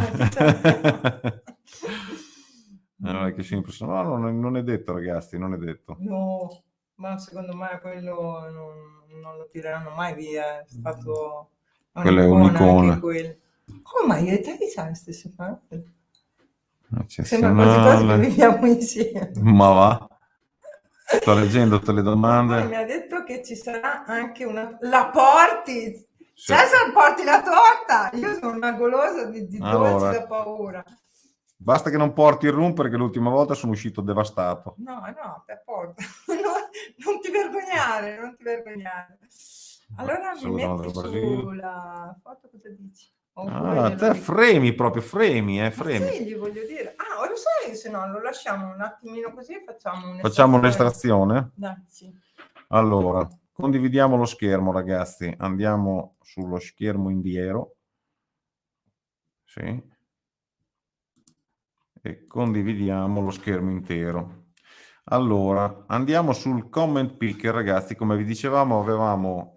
Allora, che sempre sono... No, non è detto, ragazzi, non è detto. No, ma secondo me quello non lo tireranno mai via, è stato quella è un'icona. Come mai io e te diciamo le stesse parole? Sembra quasi quasi che viviamo insieme. Ma va. Sto leggendo tutte le domande. Poi mi ha detto che ci sarà anche la porti. Cesar, porti la torta. Io sono una golosa di dolci da paura. Basta che non porti il rum, perché l'ultima volta sono uscito devastato. No, te porto. Non ti vergognare, Allora mi metti sulla foto, cosa dici? Te fremi. Sì, gli voglio dire. Lo sai, se no lo lasciamo un attimino così e facciamo un'estrazione? Dai, sì. Allora, condividiamo lo schermo, ragazzi. Andiamo sullo schermo indietro. Sì. E condividiamo lo schermo intero. Allora, andiamo sul comment picker, ragazzi. Come vi dicevamo, avevamo...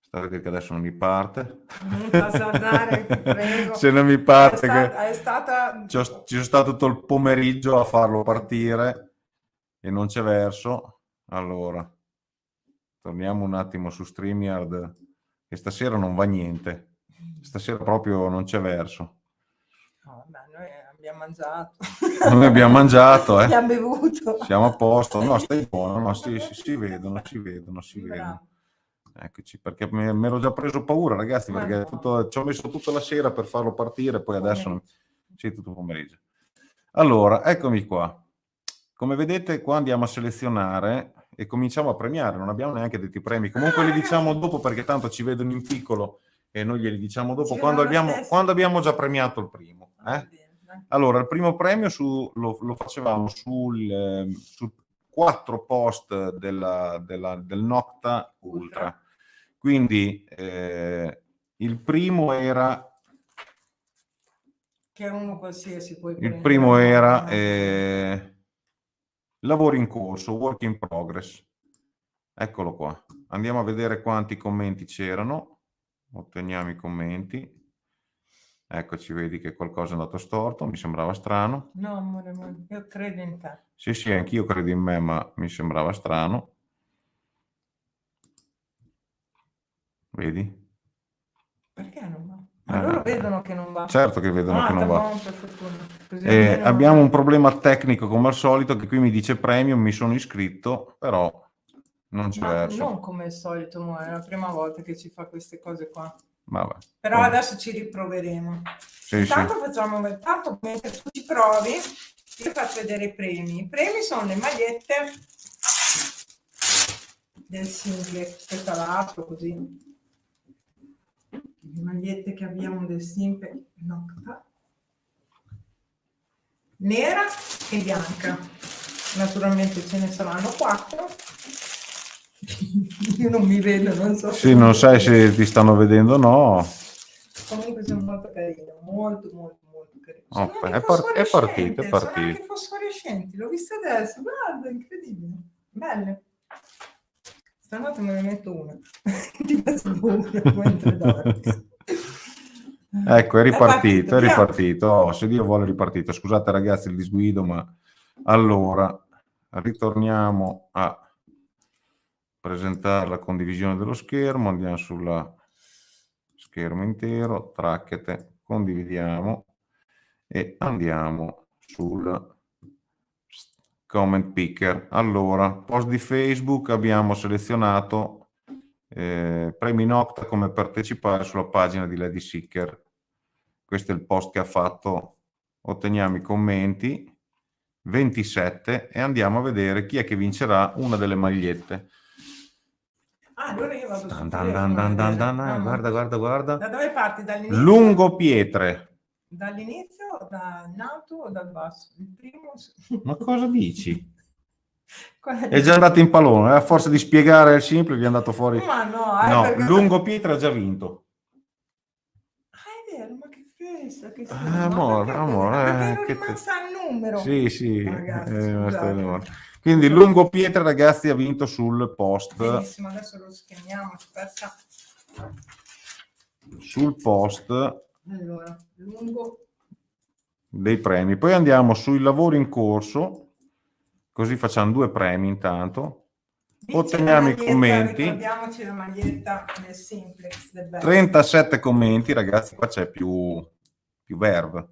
State a vedere che adesso non mi parte. Non passare, ti prego. Se non mi parte, ci sono stato tutto il pomeriggio a farlo partire e non c'è verso. Allora, torniamo un attimo su StreamYard, che stasera non va niente. Stasera proprio non c'è verso. No, vabbè, noi abbiamo mangiato. Noi abbiamo mangiato, abbiamo bevuto. Siamo a posto. No, stai buono, no, si vedono. Eccoci, perché mi ero già preso paura, ragazzi, perché ci ho messo tutta la sera per farlo partire, poi adesso sì, tutto il pomeriggio. Allora, eccomi qua. Come vedete, qua andiamo a selezionare e cominciamo a premiare. Non abbiamo neanche detto i premi. Comunque li diciamo dopo, perché tanto ci vedono in piccolo e noi glieli diciamo dopo, quando abbiamo già premiato il primo. Allora, il primo premio lo facevamo sul 4 post del Nocta Ultra. Quindi il primo era... Che è uno qualsiasi, poi il primo era lavoro in corso, work in progress. Eccolo qua. Andiamo a vedere quanti commenti c'erano. Otteniamo i commenti. Eccoci, vedi che qualcosa è andato storto, mi sembrava strano. No, amore, io credo in te. Sì, anch'io credo in me, ma mi sembrava strano. Vedi? Perché non va? Ma loro vedono che non va. Certo che vedono che non va. Buono, per fortuna. Così almeno... Abbiamo un problema tecnico come al solito, che qui mi dice premium, mi sono iscritto, però non c'è Ma verso. non come al solito, mo, è la prima volta che ci fa queste cose qua. Vabbè. Però adesso ci riproveremo. Sì, Intanto facciamo, tanto mentre tu ci provi, io faccio vedere i premi. I premi sono le magliette del Simplex, questa l'altro così. Le magliette che abbiamo del Simplex, Nocta, nera e bianca. Naturalmente ce ne saranno 4. Io non mi vedo, non so. Sì, non sai se ti stanno vedendo o no. Comunque sono molto carino, molto carino. Oh, Sono è partito. Sono anche fosforescenti, l'ho visto adesso, guarda, incredibile. Belle. Stanotte me ne metto una. Ti faccio una mentre dormi. Ecco, è ripartito. Via. Oh, se Dio vuole è ripartito. Scusate ragazzi il disguido, ma allora ritorniamo a presentare la condivisione dello schermo. Andiamo sulla schermo intero, tracchete, condividiamo e andiamo sul comment picker. Allora, post di Facebook abbiamo selezionato premi Nocta come partecipare sulla pagina di Lady Seeker. Questo è il post che ha fatto. Otteniamo i commenti 27 e andiamo a vedere chi è che vincerà una delle magliette. Allora io vado Guarda. Da dove parti? Dall'inizio? Lungo Pietre. Dall'inizio, dal alto o dal basso? Il primo... Ma cosa dici? È già andato in pallone, a forza di spiegare il simple gli è andato fuori. Ma no, Lungo Pietre ha già vinto. Ah, è vero, ma che festa, che amore, ero rimasta al numero. Sì, Ragazzi, quindi Lungo Pietre, ragazzi, ha vinto sul post. Benissimo, adesso lo schiamiamo, aspetta. Sul post. Allora, lungo dei premi. Poi andiamo sui lavori in corso. Così facciamo 2 premi intanto. Otteniamo i commenti. Ricordiamoci la maglietta nel Simplex del 37 commenti, ragazzi, qua c'è più verve,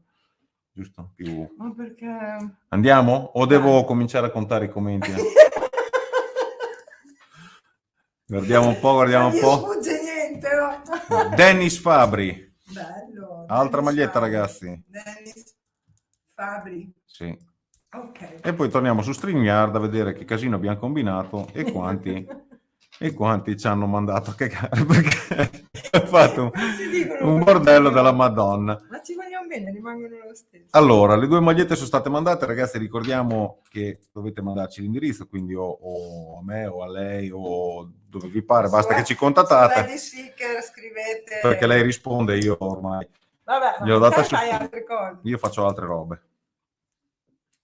giusto? Ma perché... Andiamo? O devo cominciare a contare i commenti? Guardiamo un po'. Non gli sfugge niente, no? Dennis Fabri. Bello. Altra Dennis maglietta, Fabri. ragazzi. Dennis Fabri. Sì. Ok. E poi torniamo su StreamYard a vedere che casino abbiamo combinato e quanti ci hanno mandato a cagare, perché ha fatto un bordello della Madonna. Ma ci vogliamo bene, rimangono lo stesso. Allora, le 2 magliette sono state mandate, ragazzi, ricordiamo che dovete mandarci l'indirizzo, quindi o a me o a lei o dove vi pare, basta che ci contattate. Lady Seeker, scrivete. Perché lei risponde, io ormai... Vabbè, gliel'ho data fai altre cose. Io faccio altre robe.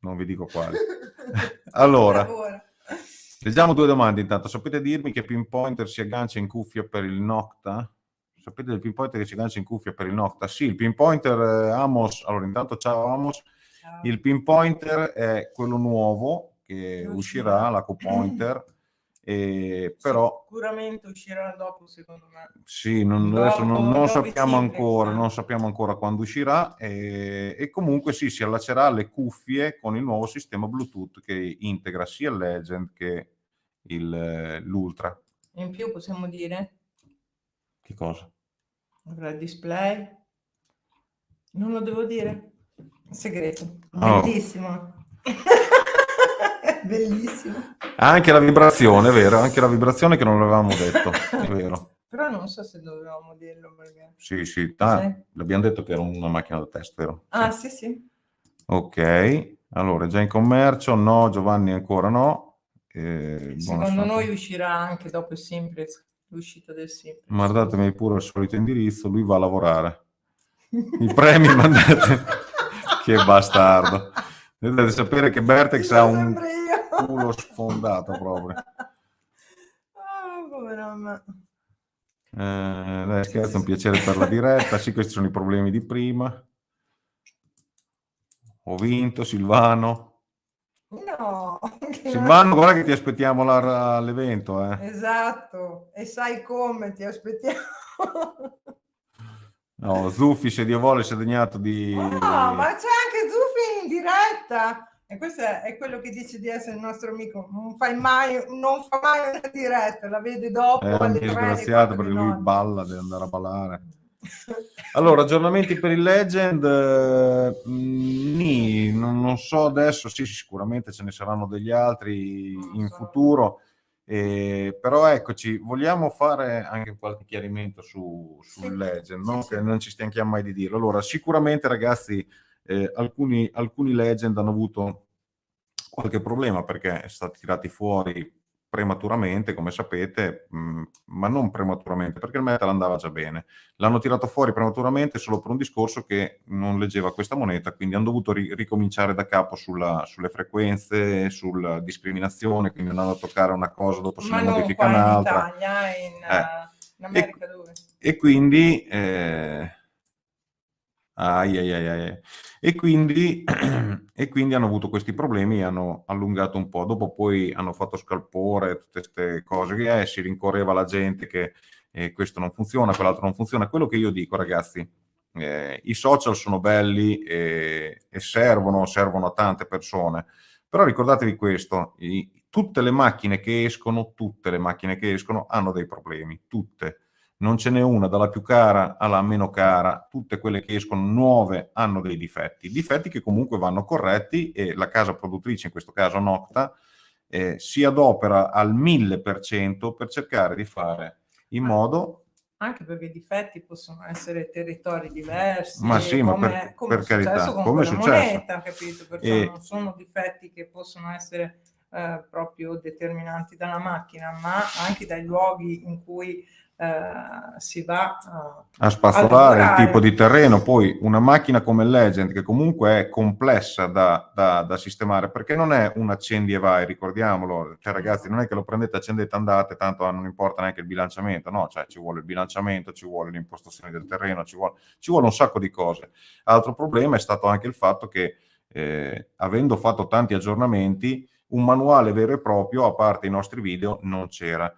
Non vi dico quali. Allora, leggiamo 2 domande intanto. Sapete dirmi che pinpointer si aggancia in cuffia per il Nocta? Sapete del pinpointer che si aggancia in cuffia per il Nocta? Sì, il pinpointer Amos. Allora, intanto ciao Amos. Ciao. Il pinpointer è quello nuovo che uscirà, l'AcuPointer. Però sicuramente uscirà dopo, secondo me. Sì, adesso non sappiamo ancora quando uscirà e comunque sì, si allaccerà alle cuffie con il nuovo sistema Bluetooth che integra sia il Legend che l'Ultra. In più possiamo dire? Che cosa? Avrà il display? Non lo devo dire? Segreto. Oh. Bellissimo. Bellissimo. Anche la vibrazione, è vero, anche la vibrazione che non l'avevamo detto, è vero. Però non so se dovevamo dirlo perché... Sì, l'abbiamo detto che era una macchina da test, vero? Ah, sì. Ok, allora, è già in commercio? No, Giovanni ancora no. Secondo noi uscirà anche dopo il Simplex, l'uscita del Simplex. Mandatemi pure il solito indirizzo, lui va a lavorare. I premi mandate. Che bastardo. Dovete sapere che Bertex ha un culo sfondato proprio. Povera me. Dai, scherzo, un piacere per la diretta. Sì, questi sono i problemi di prima. Ho vinto, Silvano. No, Silvano, guarda che ti aspettiamo all'evento. esatto, e sai come ti aspettiamo. No, Zuffi, se Dio vuole, si è degnato di... No, ma c'è anche Zuffi in diretta. E questo è quello che dice di essere il nostro amico. Non fa mai una diretta, la vede dopo È un alle 3, alle disgraziato 4 perché di lui notte. balla, deve andare a ballare. Allora, aggiornamenti per il Legend, non so adesso, sì, sicuramente ce ne saranno degli altri in futuro, però eccoci, vogliamo fare anche qualche chiarimento sul Sì, Legend, sì, no? sì. Che non ci stanchiamo mai di dirlo. Allora, sicuramente ragazzi, alcuni Legend hanno avuto qualche problema perché è stati tirati fuori prematuramente, come sapete, ma non prematuramente, perché il metal andava già bene. L'hanno tirato fuori prematuramente solo per un discorso che non leggeva questa moneta, quindi hanno dovuto ricominciare da capo sulle frequenze, sulla discriminazione, quindi andando a toccare una cosa, dopo se Ma ne non modifica qua in un'altra. Italia, in America dove? E quindi... ai, ai, ai, ai. E quindi, e quindi hanno avuto questi problemi e hanno allungato un po'. Dopo poi hanno fatto scalpore, tutte queste cose che si rincorreva la gente che questo non funziona, quell'altro non funziona. Quello che io dico, ragazzi, i social sono belli e servono a tante persone, però ricordatevi questo, tutte le macchine che escono hanno dei problemi, tutte. Non ce n'è una dalla più cara alla meno cara, tutte quelle che escono nuove hanno dei difetti che comunque vanno corretti e la casa produttrice, in questo caso Nocta, si adopera al 1000% per cercare di fare in modo... Anche perché i difetti possono essere territori diversi, Ma sì, ma come è per successo carità, con come è quella successo? moneta, capito? Perciò non sono difetti che possono essere proprio determinanti dalla macchina, ma anche dai luoghi in cui si va a a spazzolare il tipo lavorare. di terreno. Poi una macchina come Legend, che comunque è complessa da sistemare, perché non è un accendi e vai, ricordiamolo, cioè ragazzi, non è che lo prendete, accendete, andate, tanto non importa neanche il bilanciamento, no, cioè ci vuole il bilanciamento, ci vuole l'impostazione del terreno, ci vuole un sacco di cose. Altro problema è stato anche il fatto che avendo fatto tanti aggiornamenti, un manuale vero e proprio, a parte i nostri video, non c'era.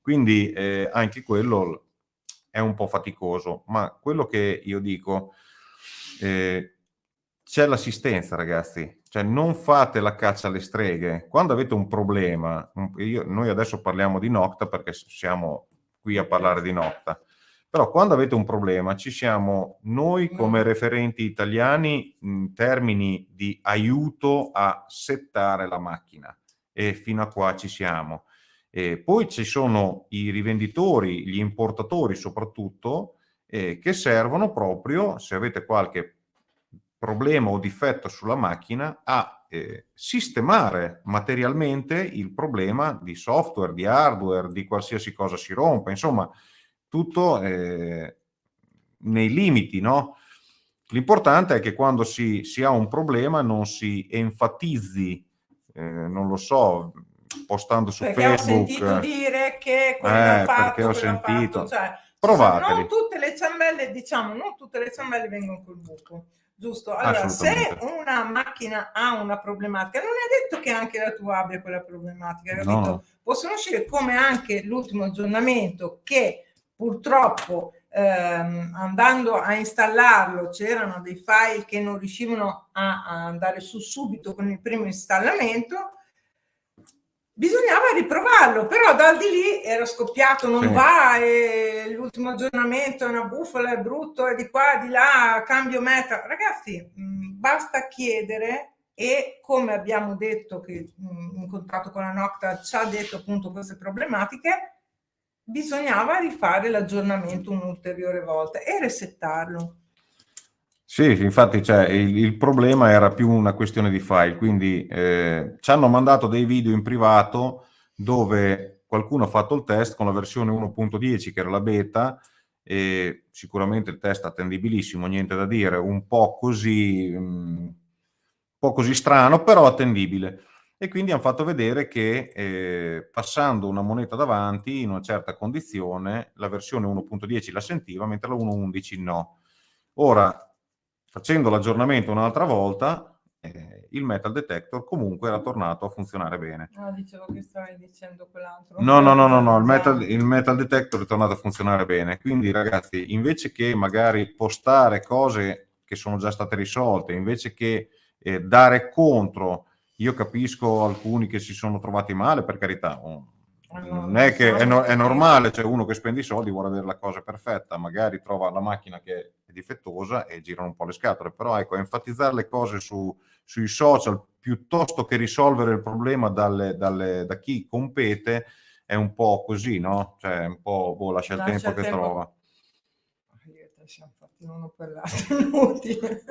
Quindi anche quello è un po' faticoso, ma quello che io dico, c'è l'assistenza, ragazzi, cioè non fate la caccia alle streghe. Quando avete un problema, noi adesso parliamo di Nocta perché siamo qui a parlare di Nocta, però quando avete un problema ci siamo noi come referenti italiani in termini di aiuto a settare la macchina e fino a qua ci siamo. Poi ci sono i rivenditori, gli importatori soprattutto, che servono proprio, se avete qualche problema o difetto sulla macchina, a sistemare materialmente il problema di software, di hardware, di qualsiasi cosa si rompa, insomma, tutto nei limiti, no? L'importante è che quando si ha un problema non si enfatizzi, non lo so, postando su perché ho Facebook. sentito dire che quello ha Perché fatto, ho quello ha fatto, sentito. cioè Provateli. non tutte le ciambelle, diciamo, non tutte le ciambelle vengono col buco, giusto? Allora, se una macchina ha una problematica, non è detto che anche la tua abbia quella problematica, capito? No. Possono uscire, come anche l'ultimo aggiornamento che purtroppo andando a installarlo c'erano dei file che non riuscivano a andare su subito con il primo installamento. Bisognava riprovarlo, però da di lì era scoppiato, non va, e l'ultimo aggiornamento è una bufala, è brutto, è di qua, di là, cambio meta. Ragazzi, basta chiedere, e come abbiamo detto che in contatto con la Nocta ci ha detto appunto queste problematiche, bisognava rifare l'aggiornamento un'ulteriore volta e resettarlo. Sì, infatti cioè, il problema era più una questione di file, quindi ci hanno mandato dei video in privato dove qualcuno ha fatto il test con la versione 1.10 che era la beta, e sicuramente il test attendibilissimo, niente da dire, un po' così strano, però attendibile. e quindi hanno fatto vedere che passando una moneta davanti in una certa condizione la versione 1.10 la sentiva, mentre la 1.11 no. Ora, facendo l'aggiornamento un'altra volta, il metal detector comunque era tornato a funzionare bene. No, dicevo che stavi dicendo quell'altro. No, il metal detector è tornato a funzionare bene. Quindi, ragazzi, invece che magari postare cose che sono già state risolte, invece che dare contro, io capisco alcuni che si sono trovati male, per carità. Non è che è normale, cioè uno che spende i soldi vuole avere la cosa perfetta, magari trova la macchina che è difettosa e girano un po' le scatole, però ecco, enfatizzare le cose sui social piuttosto che risolvere il problema da chi compete è un po' così, no? Cioè un po' lascia il tempo che trova. Io siamo fatti uno per l'altro, inutile.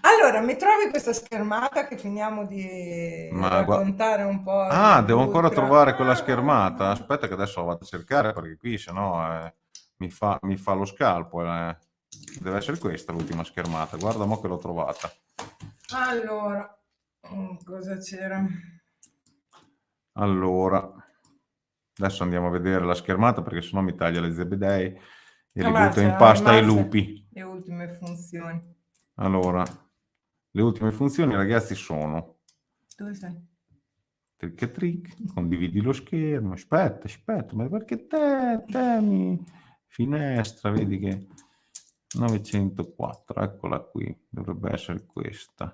Allora, mi trovi questa schermata che finiamo di raccontare un po'? Ah, devo ancora trovare quella schermata. Aspetta che adesso la vado a cercare perché qui sennò mi fa lo scalpo. Deve essere questa l'ultima schermata. Guarda mo che l'ho trovata. Allora, cosa c'era? Allora, adesso andiamo a vedere la schermata perché sennò mi taglia le zebedei e li butto in pasta ai lupi. Le ultime funzioni. Allora, le ultime funzioni, ragazzi, sono... Dove sei? Trick e trick, condividi lo schermo. Aspetta, ma perché te mi... Finestra, vedi che... 904, eccola qui, dovrebbe essere questa.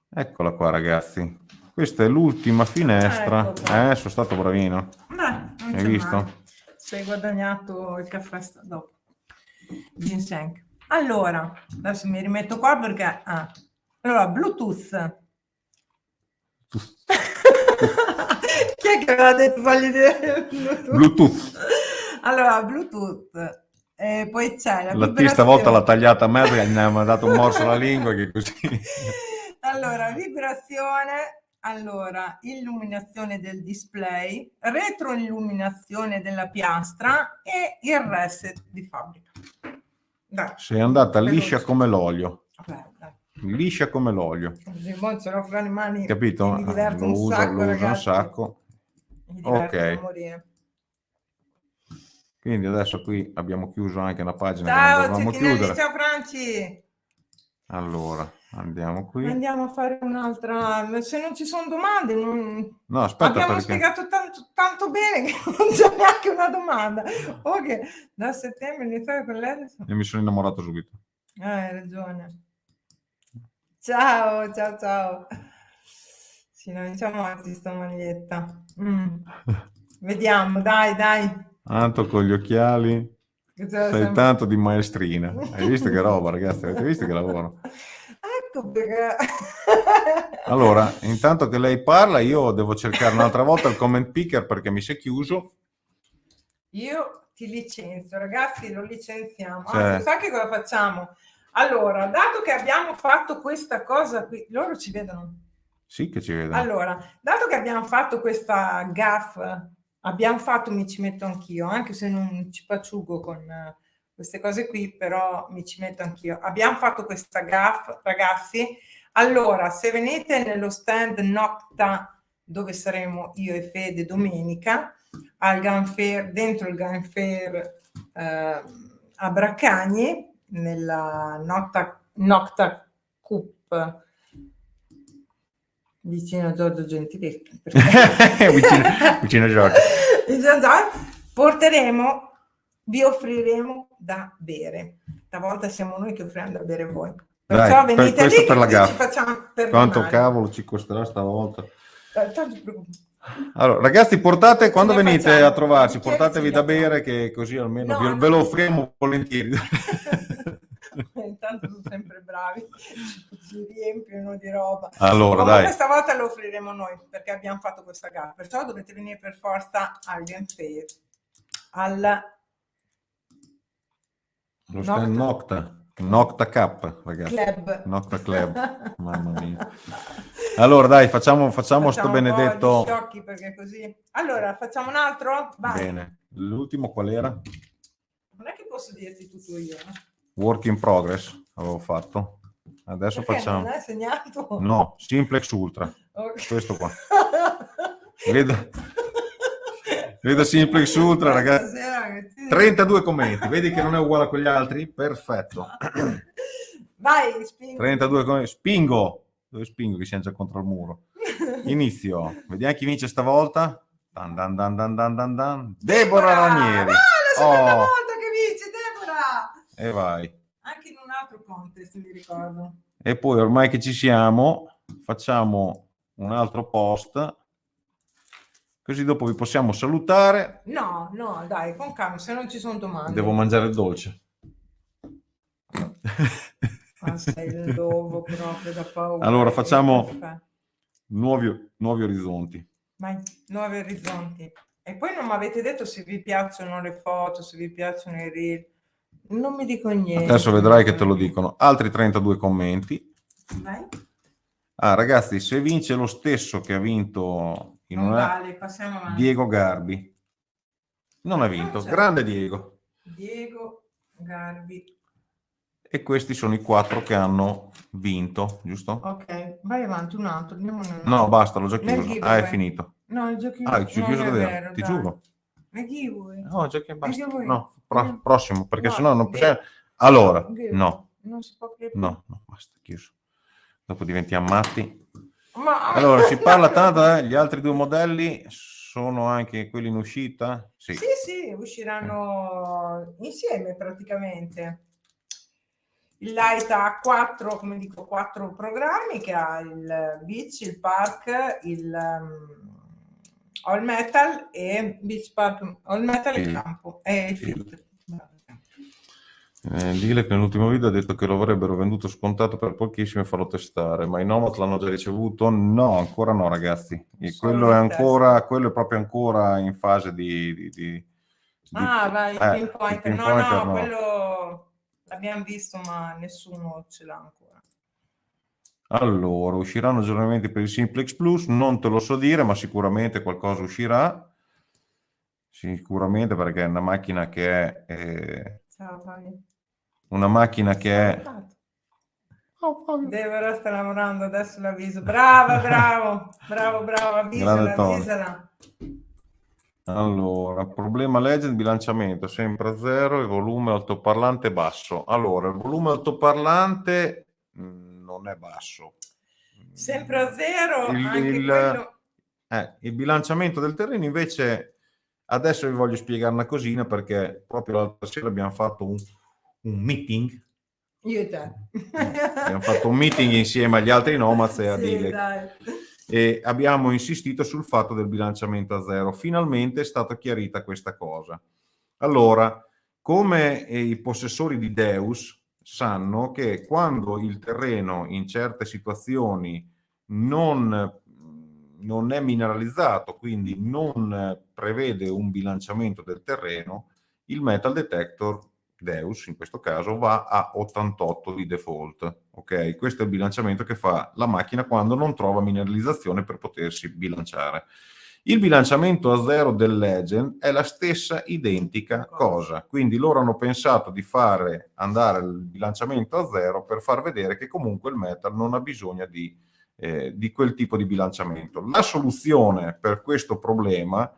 Eccola qua, ragazzi. Questa è l'ultima finestra. Sono stato bravino. Hai visto? Male. Sei guadagnato il caffè dopo. Ginseng. Allora, adesso mi rimetto qua perché... Allora, Bluetooth. Chi è che aveva detto fagli dire Bluetooth? Allora, Bluetooth. Poi c'è la stavolta l'ha tagliata a me perché mi ha dato un morso alla lingua che così. Allora, vibrazione, allora, illuminazione del display, retroilluminazione della piastra e il reset di fabbrica. Dai, sei andata liscia come l'olio. Vabbè, liscia come l'olio. Ce l'ho fra le mani. Capito? Mi diverto un sacco, lo uso un sacco. Ok. Quindi adesso qui abbiamo chiuso anche una pagina che non dovevamo chiudere. Ciao Franci. Allora, andiamo qui. Andiamo a fare un'altra. Se non ci sono domande, no, aspetta, abbiamo spiegato tanto bene che non c'è neanche una domanda. Ok, da settembre iniziare con lei. E mi sono innamorato subito. Hai ragione. Ciao. Sì, non iniziamo oggi sta maglietta. Vediamo, dai. Tanto con gli occhiali. Sei tanto di maestrina. Hai visto che roba, ragazzi? Avete visto che lavoro? Ecco perché. Allora, intanto che lei parla, io devo cercare un'altra volta il comment picker perché mi si è chiuso. Io ti licenzio, ragazzi, lo licenziamo. Anzi, sai che cosa facciamo? Allora, dato che abbiamo fatto questa cosa qui, loro ci vedono? Sì che ci vedono. Allora, dato che abbiamo fatto questa gaffe, mi ci metto anch'io, anche se non ci paciugo con queste cose qui, però mi ci metto anch'io. Abbiamo fatto questa gaffe, ragazzi. Allora, se venite nello stand Nocta, dove saremo io e Fede domenica, al Gun Fair, dentro il Gun Fair a Braccagni, nella Nocta Cup, vicino a Giorgio Gentiletti, vicino Giorgio, vi offriremo da bere. Stavolta siamo noi che offriamo da bere voi. Perciò venite lì per la ci facciamo per quanto cavolo ci costerà stavolta. Tanto allora, ragazzi, portate quando venite a trovarci, portatevi da bere che così almeno ve lo offriamo volentieri. Intanto sono sempre bravi, ci riempiono di roba. Allora, comunque dai. Stavolta lo offriremo noi perché abbiamo fatto questa gara, perciò dovete venire per forza al Gun Fair, lo stand Nocta Cup, ragazzi. Club. Nocta Club, mamma mia. Allora, dai, facciamo sto benedetto. Sciocchi perché così. Allora, facciamo un altro? Vai. Bene. L'ultimo qual era? Non è che posso dirti tutto io. Work in progress avevo fatto. Adesso Perché facciamo... non hai segnato? No, Simplex Ultra. Ok. Questo qua. Vedo Simplex Ultra, ragazzi. Stasera che ti- 32 commenti. Vedi che non è uguale a quegli altri? Perfetto. Vai, spingi. 32 commenti. Spingo. Dove spingo che siamo già contro il muro? Inizio. Vediamo chi vince stavolta. Dan dan dan dan dan dan dan. Deborah Ranieri. Ah, la seconda Oh, volta che vinci, Deborah! e vai. Anche in un altro contest, mi ricordo. E poi ormai che ci siamo, facciamo un altro post. Così dopo vi possiamo salutare. No, dai, con calma, se non ci sono domande. Devo mangiare il dolce. Ah, sei il lobo proprio da paura. Allora facciamo Caffè. nuovi orizzonti. Vai, nuovi orizzonti. E poi non mi avete detto se vi piacciono le foto, se vi piacciono i reel. Non mi dico niente. Adesso vedrai che te lo dicono. Altri 32 commenti. Vai. Ah, ragazzi, se vince lo stesso che ha vinto in Non una... vale, passiamo avanti. Diego Garbi. Non ha vinto. c'è. Grande Diego. Diego Garbi. E questi sono i 4 che hanno vinto, giusto? Ok, vai avanti, un altro. Andiamo nel- No, basta, l'ho già Nel chiuso. giveaway. Ah, è finito. No, il giochi Ah, ci ho non chiuso è davvero, vero, ti dai. giuro. Ma giveaway? No, già che basta. giveaway. No, No. prossimo, perché No, sennò non giveaway. possiamo... Allora, Giveaway. no, Non si può più. no, basta, chiuso. Dopo diventiamo matti. Ma... Allora, si parla tanto, gli altri 2 modelli sono anche quelli in uscita? Sì. Sì, usciranno insieme praticamente. Il Light ha 4, come dico, 4 programmi che ha il Beach, il Park, il All Metal e Beach Park, All Metal e il campo e il Fit. Dile che nell'ultimo video ha detto che lo avrebbero venduto scontato per pochissimo e farlo testare, ma i Nomad l'hanno già ricevuto? No, ancora no, ragazzi. E quello è proprio ancora in fase di vai, il pinpointer. il pinpointer No, quello l'abbiamo visto, ma nessuno ce l'ha ancora. Allora, usciranno aggiornamenti per il Simplex Plus, non te lo so dire, ma sicuramente qualcosa uscirà. Sicuramente, perché è una macchina che è... Ciao Fabio. Una macchina che è... Deborah sta lavorando, adesso l'avviso. Bravo, avvisala. Allora, problema Legend, bilanciamento sempre a 0 e volume altoparlante basso. Allora, il volume altoparlante non è basso. Sempre a 0, anche quello... il bilanciamento del terreno invece, adesso vi voglio spiegare una cosina, perché proprio l'altra sera abbiamo fatto un meeting. Io e te. Abbiamo fatto un meeting insieme agli altri Nomads e a Sì, Dilek. dai. E abbiamo insistito sul fatto del bilanciamento a 0. Finalmente è stata chiarita questa cosa. Allora, come i possessori di Deus sanno che quando il terreno in certe situazioni non è mineralizzato, quindi non prevede un bilanciamento del terreno, il metal detector Deus in questo caso va a 88 di default. Ok, questo è il bilanciamento che fa la macchina quando non trova mineralizzazione per potersi bilanciare. Il bilanciamento a 0 del Legend è la stessa identica cosa, quindi loro hanno pensato di fare andare il bilanciamento a 0 per far vedere che comunque il metal non ha bisogno di quel tipo di bilanciamento. La soluzione per questo problema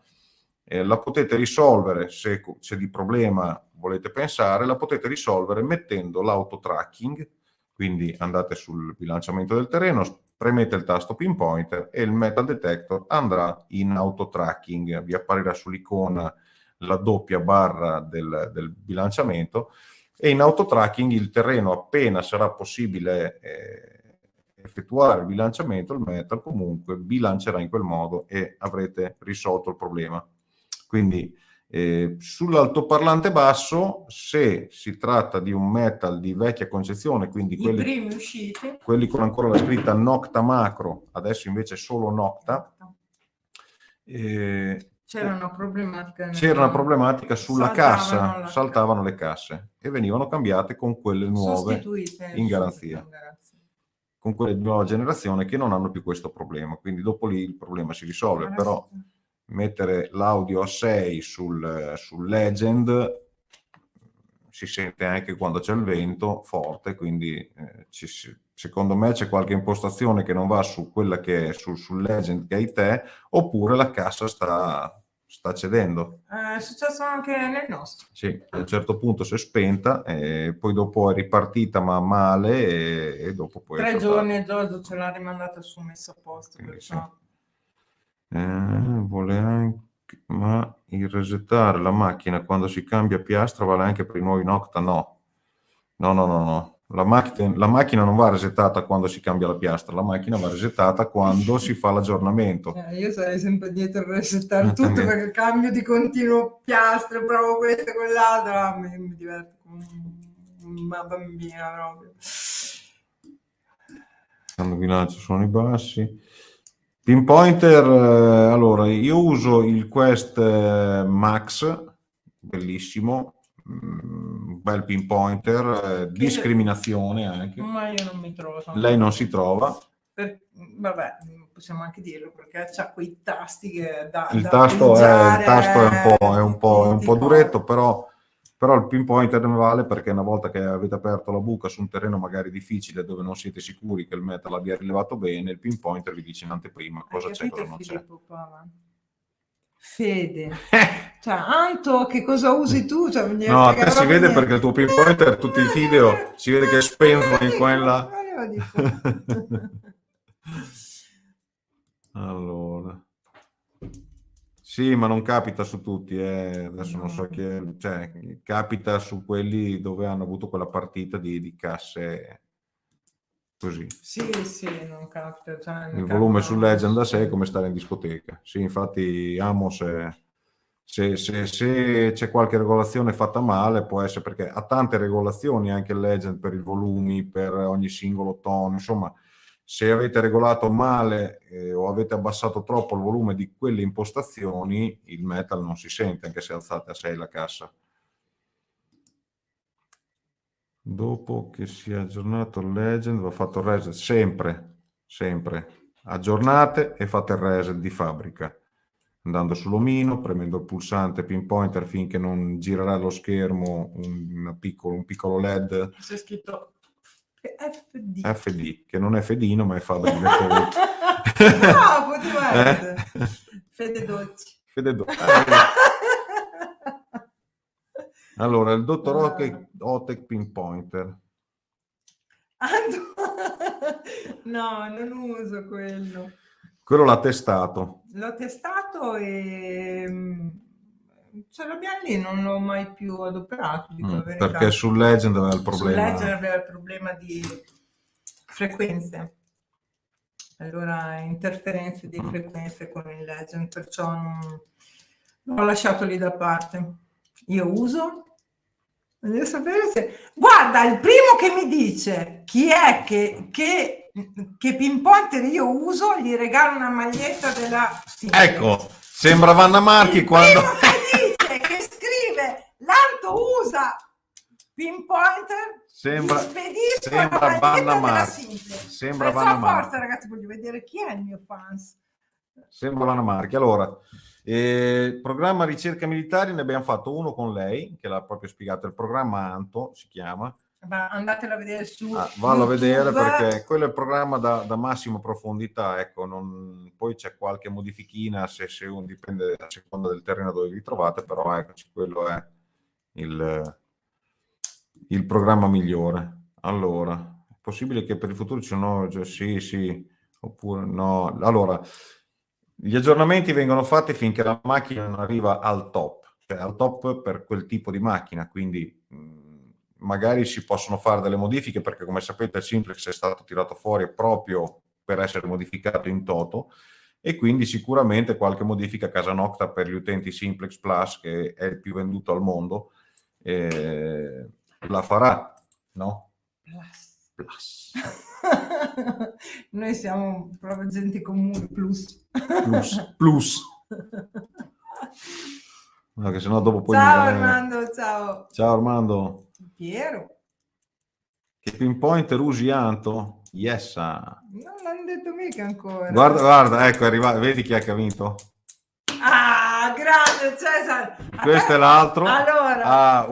la potete risolvere, se di problema volete pensare, la potete risolvere mettendo l'auto-tracking, quindi andate sul bilanciamento del terreno, premete il tasto pinpointer e il metal detector andrà in auto-tracking, vi apparirà sull'icona la doppia barra del bilanciamento e in auto-tracking il terreno, appena sarà possibile effettuare il bilanciamento, il metal comunque bilancerà in quel modo e avrete risolto il problema. Quindi sull'altoparlante basso, se si tratta di un metal di vecchia concezione, quindi primi usciti, quelli con ancora la scritta Nocta Macro, adesso invece solo Nocta, c'era una problematica sulla cassa, saltavano le casse e venivano cambiate con quelle nuove in garanzia. Con quelle di nuova generazione che non hanno più questo problema, quindi dopo lì il problema si risolve, però mettere l'audio a 6 sul Legend si sente anche quando c'è il vento forte, quindi si secondo me c'è qualche impostazione che non va su quella che è sul Legend che hai te, oppure la cassa sta cedendo. È successo anche nel nostro. Sì, a un certo punto si è spenta e poi dopo è ripartita ma male e dopo poi 3 giorni e Giorgio ce l'ha rimandata su, messa a posto. Quindi Perciò... vuole anche, ma il resettare la macchina quando si cambia piastra vale anche per i nuovi Nocta? No. La macchina non va resettata quando si cambia la piastra, la macchina va resettata quando si fa l'aggiornamento. Io sarei sempre dietro a resettare tutto perché cambio di continuo piastre, provo questo e quell'altro, mi diverto come una bambina proprio. Quando bilancio sono i bassi. Pinpointer, allora io uso il Quest Max, bellissimo, bel pinpointer, discriminazione anche. Ma io non mi trovo. Lei non si trova. Vabbè, possiamo anche dirlo perché c'ha quei tasti che il tasto è un po' duretto, però il pinpointer ne vale, perché una volta che avete aperto la buca su un terreno magari difficile dove non siete sicuri che il metal abbia rilevato bene, il pinpointer vi dice in anteprima cosa c'è e cosa non c'è. Fede, cioè Anto, che cosa usi tu? Cioè, no, a te si vede perché il tuo pinpointer, tutti i video si vede che spengono in quella. Allora, sì, ma non capita su tutti, adesso non so chi, cioè capita su quelli dove hanno avuto quella partita di casse così. Sì, non capita. Cioè, il volume sul Legend da sé è come stare in discoteca. Sì, infatti amo se c'è qualche regolazione fatta male, può essere perché ha tante regolazioni anche il Legend per i volumi, per ogni singolo tono, insomma, se avete regolato male o avete abbassato troppo il volume di quelle impostazioni, il metal non si sente anche se alzate a 6 la cassa. Dopo che si è aggiornato il Legend va fatto il reset, sempre aggiornate e fate il reset di fabbrica, andando sull'omino, premendo il pulsante pinpointer finché non girerà lo schermo un piccolo LED. C'è scritto FD, che non è Fedino ma è Fabbrica di no, poteva essere Fede Docci. Allora, il dottor Otec Pinpointer. No, non uso quello. Quello l'ha testato. L'ho testato e ce l'abbiamo lì, non l'ho mai più adoperato. Dico la verità. Perché sul Legend aveva il problema. Sul Legend aveva il problema di frequenze. Allora, interferenze di frequenze con il Legend, perciò l'ho lasciato lì da parte. Io uso. Voglio sapere se... Guarda, il primo che mi dice chi è che pinpointer io uso, gli regalo una maglietta della... Ecco, sembra Vanna Marchi quando... che scrive l'Anto usa pinpointer, sembra Vanna Marchi. Sembra Vanna Marchi. Forza, ragazzi, voglio vedere chi è il mio fans. Sembra Vanna Marchi. Allora, programma ricerca militari, ne abbiamo fatto uno con lei, che l'ha proprio spiegato, il programma Anto si chiama. Ma andatelo a vedere su vallo a vedere, perché quello è il programma da massima profondità, ecco, poi c'è qualche modifichina se dipende a seconda del terreno dove vi trovate, però eccoci, quello è il programma migliore. Allora, è possibile che per il futuro ci sono, sì, oppure no. Allora, gli aggiornamenti vengono fatti finché la macchina non arriva al top, cioè al top per quel tipo di macchina, quindi magari si possono fare delle modifiche, perché come sapete il Simplex è stato tirato fuori proprio per essere modificato in toto, e quindi sicuramente qualche modifica a casa Nocta per gli utenti Simplex Plus, che è il più venduto al mondo, la farà, no? Plus. Noi siamo proprio gente comune, plus. No, che sennò dopo poi ciao Armando, ciao. Ciao Armando. Piero. Che pinpointer usi, Anto? Yes. Non l'hanno detto mica ancora. Guarda, ecco, è arrivato, vedi chi è che ha vinto? Ah, grande Cesare. Questo è l'altro. Allora.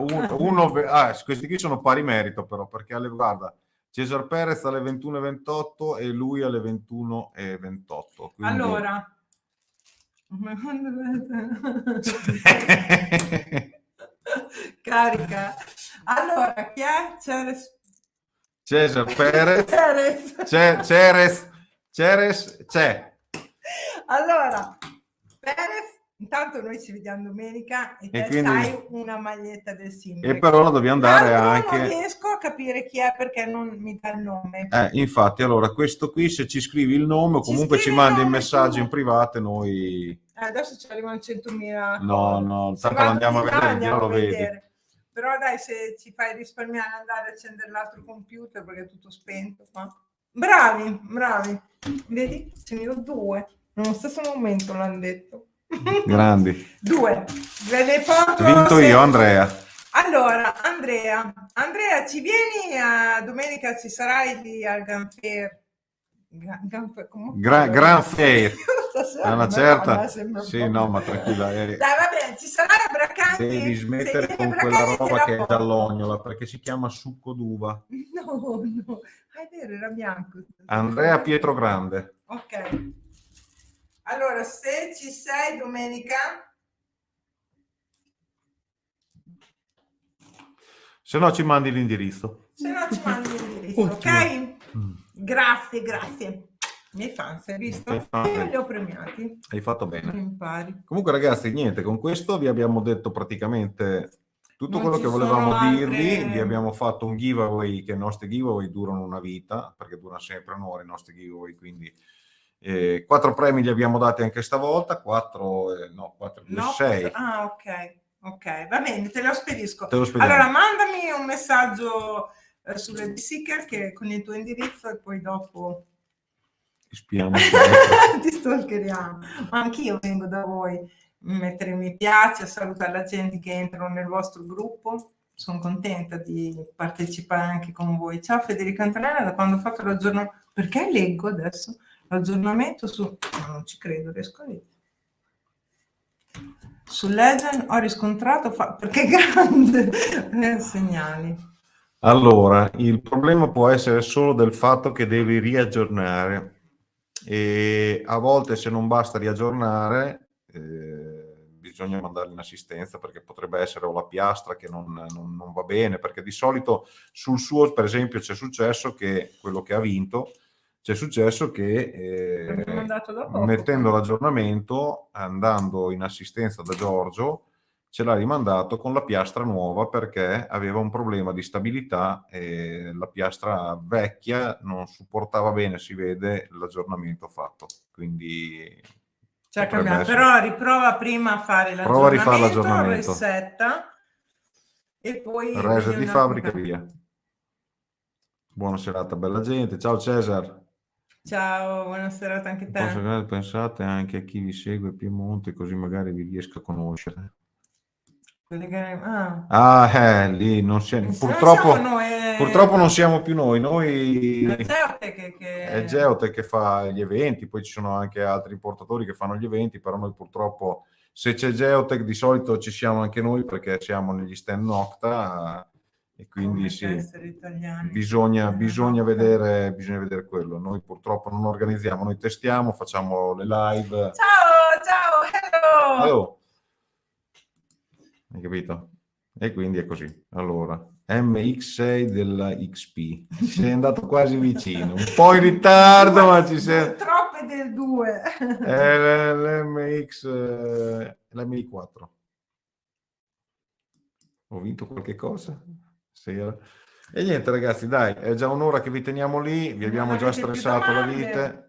Questi qui sono pari merito però, perché guarda, Cesar Perez alle 21:28 e lui alle 21:28. Quindi... Allora, carica. Allora, chi è? Cesar Perez. Ceres c'è. Allora, Perez, intanto noi ci vediamo domenica e te quindi... sai una maglietta del Simplex. E però dobbiamo andare anche... anche... Non riesco a capire chi è perché non mi dà il nome. Infatti, allora, questo qui, se ci scrivi il nome o comunque ci mandi il messaggio in privato, noi... adesso ci arrivano 100.000 No, tanto lo andiamo a vedere, già lo vedi. Però dai, se ci fai risparmiare andare a accendere l'altro computer perché è tutto spento qua. Bravi. Vedi? Ce ne ho 2. Nello stesso momento l'hanno detto. Grandi. 2. Ve ne porto. Vinto io, Andrea. Allora, Andrea, ci vieni domenica, ci sarai lì al Gran Fair. Gran Fair. È una certa. Sì, no, ma tranquilla. Dai, va bene, ci sarà a Braccagni. Devi smettere con quella roba che è dall'ognola, perché si chiama succo d'uva. No, è vero, era bianco. Andrea Pietro Grande. Ok. Allora, se ci sei domenica... Se no ci mandi l'indirizzo. Ok? Grazie. Miei fans, hai visto? Io li ho premiati. Hai fatto bene. Impari. Comunque ragazzi, niente, con questo vi abbiamo detto praticamente tutto quello che volevamo dirvi. Vi abbiamo fatto un giveaway, che i nostri giveaway durano una vita, perché durano sempre un'ora i nostri giveaway, quindi 4 premi li abbiamo dati anche stavolta, 6. Ah, ok, va bene, te lo spedisco. Allora mandami un messaggio sulle Seeker che con il tuo indirizzo e poi dopo ti stalkeriamo. Ma anch'io vengo da voi, mettere mi piace, salutare la gente che entrano nel vostro gruppo. Sono contenta di partecipare anche con voi. Ciao Federica Antonella, da quando ho fatto l'aggiornamento, perché leggo adesso l'aggiornamento su... No, non ci credo, riesco a leggere. Su Legend ho riscontrato perché grande segnali. Allora, il problema può essere solo del fatto che devi riaggiornare e a volte se non basta riaggiornare bisogna mandarli in assistenza, perché potrebbe essere o la piastra che non va bene, perché di solito sul suo, per esempio, c'è successo che quello che ha vinto, c'è successo che mettendo l'aggiornamento, andando in assistenza da Giorgio, ce l'ha rimandato con la piastra nuova perché aveva un problema di stabilità e la piastra vecchia non supportava bene, si vede, l'aggiornamento fatto. Quindi però riprova prima a fare l'aggiornamento, prova a rifare l'aggiornamento, resetta e poi reset di fabbrica, via. Buona serata, bella gente. Ciao Cesar. Ciao, buona serata anche a te. Pensate anche a chi vi segue Piemonte, così magari vi riesco a conoscere. Lì non siamo, purtroppo non siamo più noi. È Geotech che fa gli eventi, poi ci sono anche altri importatori che fanno gli eventi, però noi purtroppo, se c'è Geotech di solito ci siamo anche noi perché siamo negli stand Nocta e quindi sì, bisogna vedere quello. Noi purtroppo non organizziamo, noi testiamo, facciamo le live. Ciao, hello. Hai capito? E quindi è così. Allora, MX6 della XP. Sei andato quasi vicino. Un po' in ritardo, ma ci sei... Troppe del 2. L'MX... l'MI4. Ho vinto qualche cosa? E niente ragazzi, dai, è già un'ora che vi teniamo lì, vi abbiamo già stressato la vita.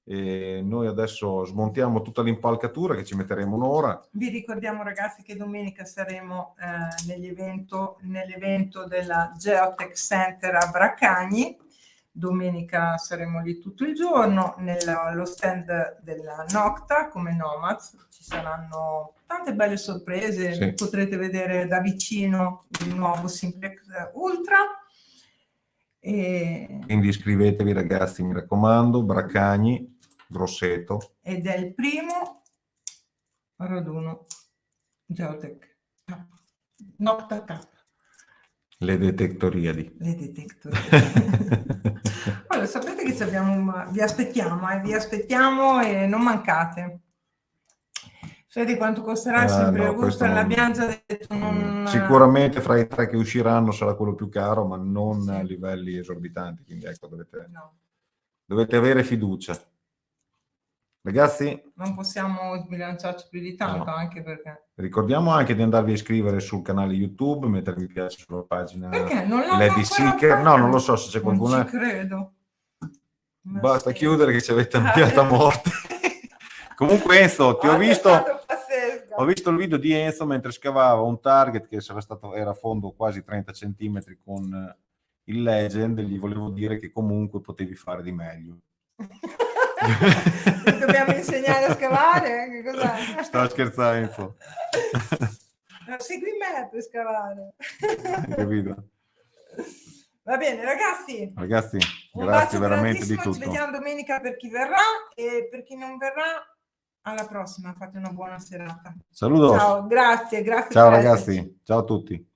E noi adesso smontiamo tutta l'impalcatura che ci metteremo un'ora. Vi ricordiamo ragazzi che domenica saremo nell'evento della Geotech Center a Braccagni. Domenica saremo lì tutto il giorno nello stand della Nocta come Nomads. Ci saranno tante belle sorprese, sì. Potrete vedere da vicino il nuovo Simplex Ultra. Quindi iscrivetevi ragazzi, mi raccomando, Braccagni, Grosseto. Ed è il primo raduno Geotech Nocta Cup. Le detectoriadi. Le detectoriadi. Allora, sapete che vi aspettiamo e non mancate. Fede, quanto costerà sempre No, il gusto? questo L'abbiamo già detto. Sicuramente fra i 3 che usciranno sarà quello più caro, ma non Sì. a livelli esorbitanti, quindi ecco, No. dovete avere fiducia. Ragazzi, Non possiamo sbilanciarci più di tanto, no. anche perché... Ricordiamo anche di andarvi a iscrivere sul canale YouTube, mettere mi piace sulla pagina Perché? Non l'hanno Lady ancora Seeker. fatto? No, non lo so se c'è Non qualcuno. ci credo. Basta chiudere che ci avete ampliato a morte. Comunque Enzo, ti ho visto il video di Enzo mentre scavava un target che era a fondo quasi 30 centimetri con il Legend, e gli volevo dire che comunque potevi fare di meglio. Dobbiamo insegnare a scavare? Che cos'è? Sto scherzando, Enzo. Segui me per scavare. Capito? Va bene, ragazzi. Grazie veramente di tutto. Ci vediamo domenica per chi verrà, e per chi non verrà, alla prossima. Fate una buona serata. Saludos. Ciao, grazie. Ciao ragazzi, ciao a tutti.